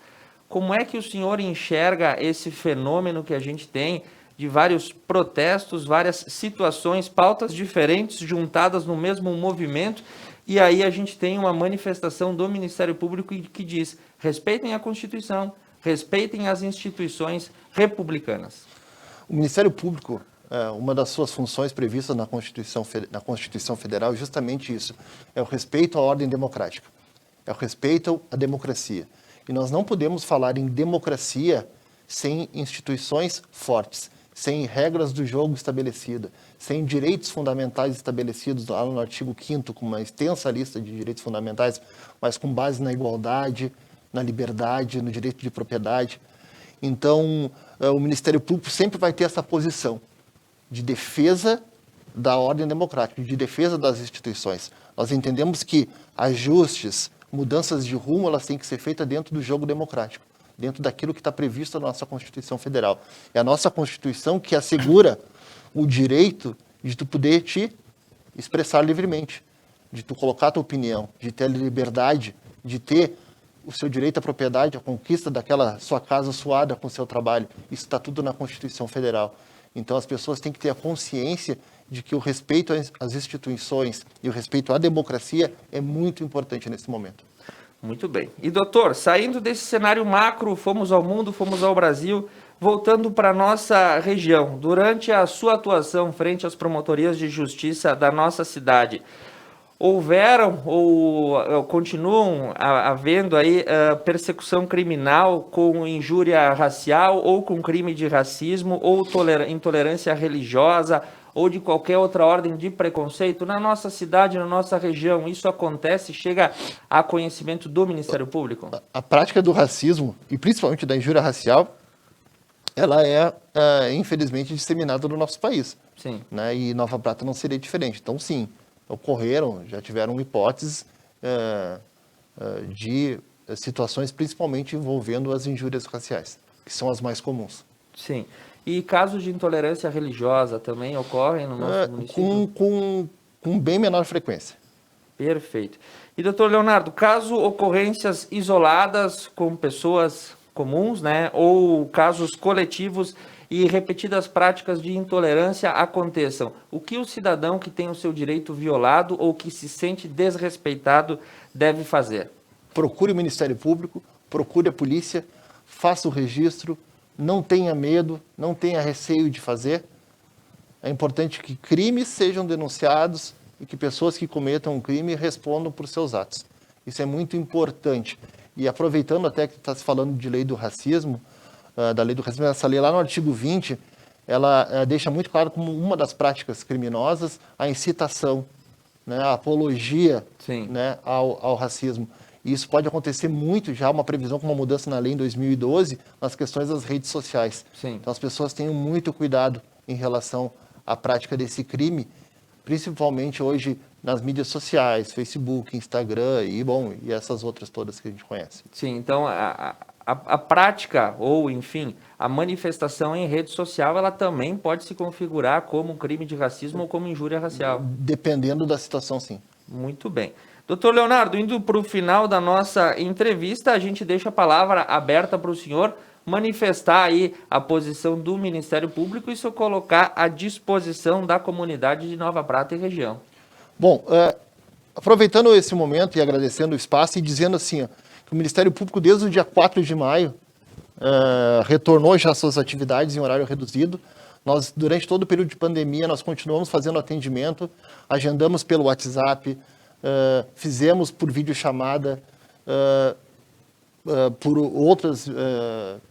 Como é que o senhor enxerga esse fenômeno que a gente tem de vários protestos, várias situações, pautas diferentes juntadas no mesmo movimento, e aí a gente tem uma manifestação do Ministério Público que diz: respeitem a Constituição, respeitem as instituições republicanas? O Ministério Público, uma das suas funções previstas na Constituição Federal é justamente isso, é o respeito à ordem democrática, é o respeito à democracia. E nós não podemos falar em democracia sem instituições fortes, sem regras do jogo estabelecidas, sem direitos fundamentais estabelecidos lá no artigo 5º, com uma extensa lista de direitos fundamentais, mas com base na igualdade, na liberdade, no direito de propriedade. Então, o Ministério Público sempre vai ter essa posição de defesa da ordem democrática, de defesa das instituições. Nós entendemos que ajustes, mudanças de rumo, elas têm que ser feitas dentro do jogo democrático, dentro daquilo que está previsto na nossa Constituição Federal. É a nossa Constituição que assegura o direito de tu poder te expressar livremente, de tu colocar a tua opinião, de ter a liberdade, de ter o seu direito à propriedade, a conquista daquela sua casa suada com o seu trabalho. Isso está tudo na Constituição Federal. Então as pessoas têm que ter a consciência de que o respeito às instituições e o respeito à democracia é muito importante nesse momento. Muito bem. E doutor, saindo desse cenário macro, fomos ao mundo, fomos ao Brasil, voltando para a nossa região, durante a sua atuação frente às promotorias de justiça da nossa cidade, houveram ou continuam havendo aí persecução criminal com injúria racial ou com crime de racismo ou intolerância religiosa ou de qualquer outra ordem de preconceito na nossa cidade, na nossa região? Isso acontece, chega a conhecimento do Ministério Público? A prática do racismo, e principalmente da injúria racial, ela é, infelizmente, disseminada no nosso país. Sim. Né? E Nova Prata não seria diferente. Então, sim, ocorreram, já tiveram hipóteses de situações principalmente envolvendo as injúrias raciais, que são as mais comuns. Sim. E casos de intolerância religiosa também ocorrem no nosso município? Com bem menor frequência. Perfeito. E, doutor Leonardo, caso ocorrências isoladas com pessoas comuns, né, ou casos coletivos e repetidas práticas de intolerância aconteçam, o que o cidadão que tem o seu direito violado ou que se sente desrespeitado deve fazer? Procure o Ministério Público, procure a polícia, faça o registro, não tenha medo, não tenha receio de fazer. É importante que crimes sejam denunciados e que pessoas que cometam um crime respondam por seus atos. Isso é muito importante. E aproveitando até que está se falando de lei do racismo, da lei do racismo, essa lei lá no artigo 20, ela deixa muito claro como uma das práticas criminosas a incitação, né, a apologia, né, ao racismo. E isso pode acontecer muito, já uma previsão com uma mudança na lei em 2012, nas questões das redes sociais. Sim. Então as pessoas tenham muito cuidado em relação à prática desse crime, principalmente hoje nas mídias sociais, Facebook, Instagram e essas outras todas que a gente conhece. Sim, então a prática ou, enfim, a manifestação em rede social, ela também pode se configurar como um crime de racismo ou como injúria racial. Dependendo da situação, sim. Muito bem. Doutor Leonardo, indo para o final da nossa entrevista, a gente deixa a palavra aberta para o senhor manifestar aí a posição do Ministério Público e se colocar à disposição da comunidade de Nova Prata e região. Bom, aproveitando esse momento e agradecendo o espaço e dizendo assim, ó, que o Ministério Público, desde o dia 4 de maio, retornou já às suas atividades em horário reduzido. Nós, durante todo o período de pandemia, nós continuamos fazendo atendimento, agendamos pelo WhatsApp, fizemos por videochamada, por outros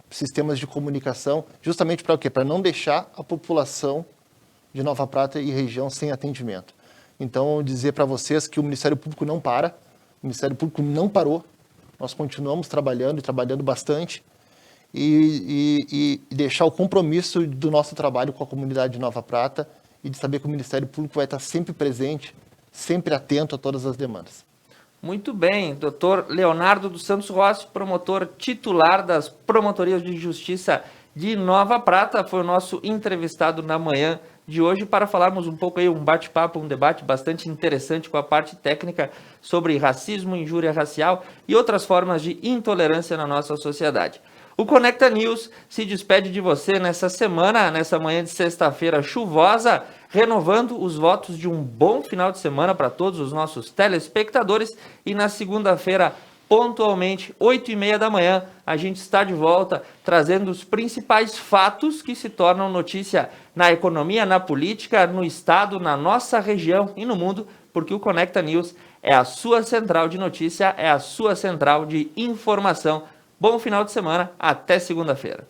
sistemas de comunicação, justamente para o quê? Para não deixar a população de Nova Prata e região sem atendimento. Então, dizer para vocês que o Ministério Público não para, o Ministério Público não parou, nós continuamos trabalhando e trabalhando bastante e deixar o compromisso do nosso trabalho com a comunidade de Nova Prata e de saber que o Ministério Público vai estar sempre presente, sempre atento a todas as demandas. Muito bem, doutor Leonardo dos Santos Rossi, promotor titular das Promotorias de Justiça de Nova Prata, foi o nosso entrevistado na manhã de hoje para falarmos um pouco aí, um bate-papo, um debate bastante interessante com a parte técnica sobre racismo, injúria racial e outras formas de intolerância na nossa sociedade. O Conecta News se despede de você nessa semana, nessa manhã de sexta-feira chuvosa, renovando os votos de um bom final de semana para todos os nossos telespectadores e na segunda-feira, pontualmente, 8h30 da manhã, a gente está de volta trazendo os principais fatos que se tornam notícia na economia, na política, no estado, na nossa região e no mundo, porque o Conecta News é a sua central de notícia, é a sua central de informação. Bom final de semana, até segunda-feira.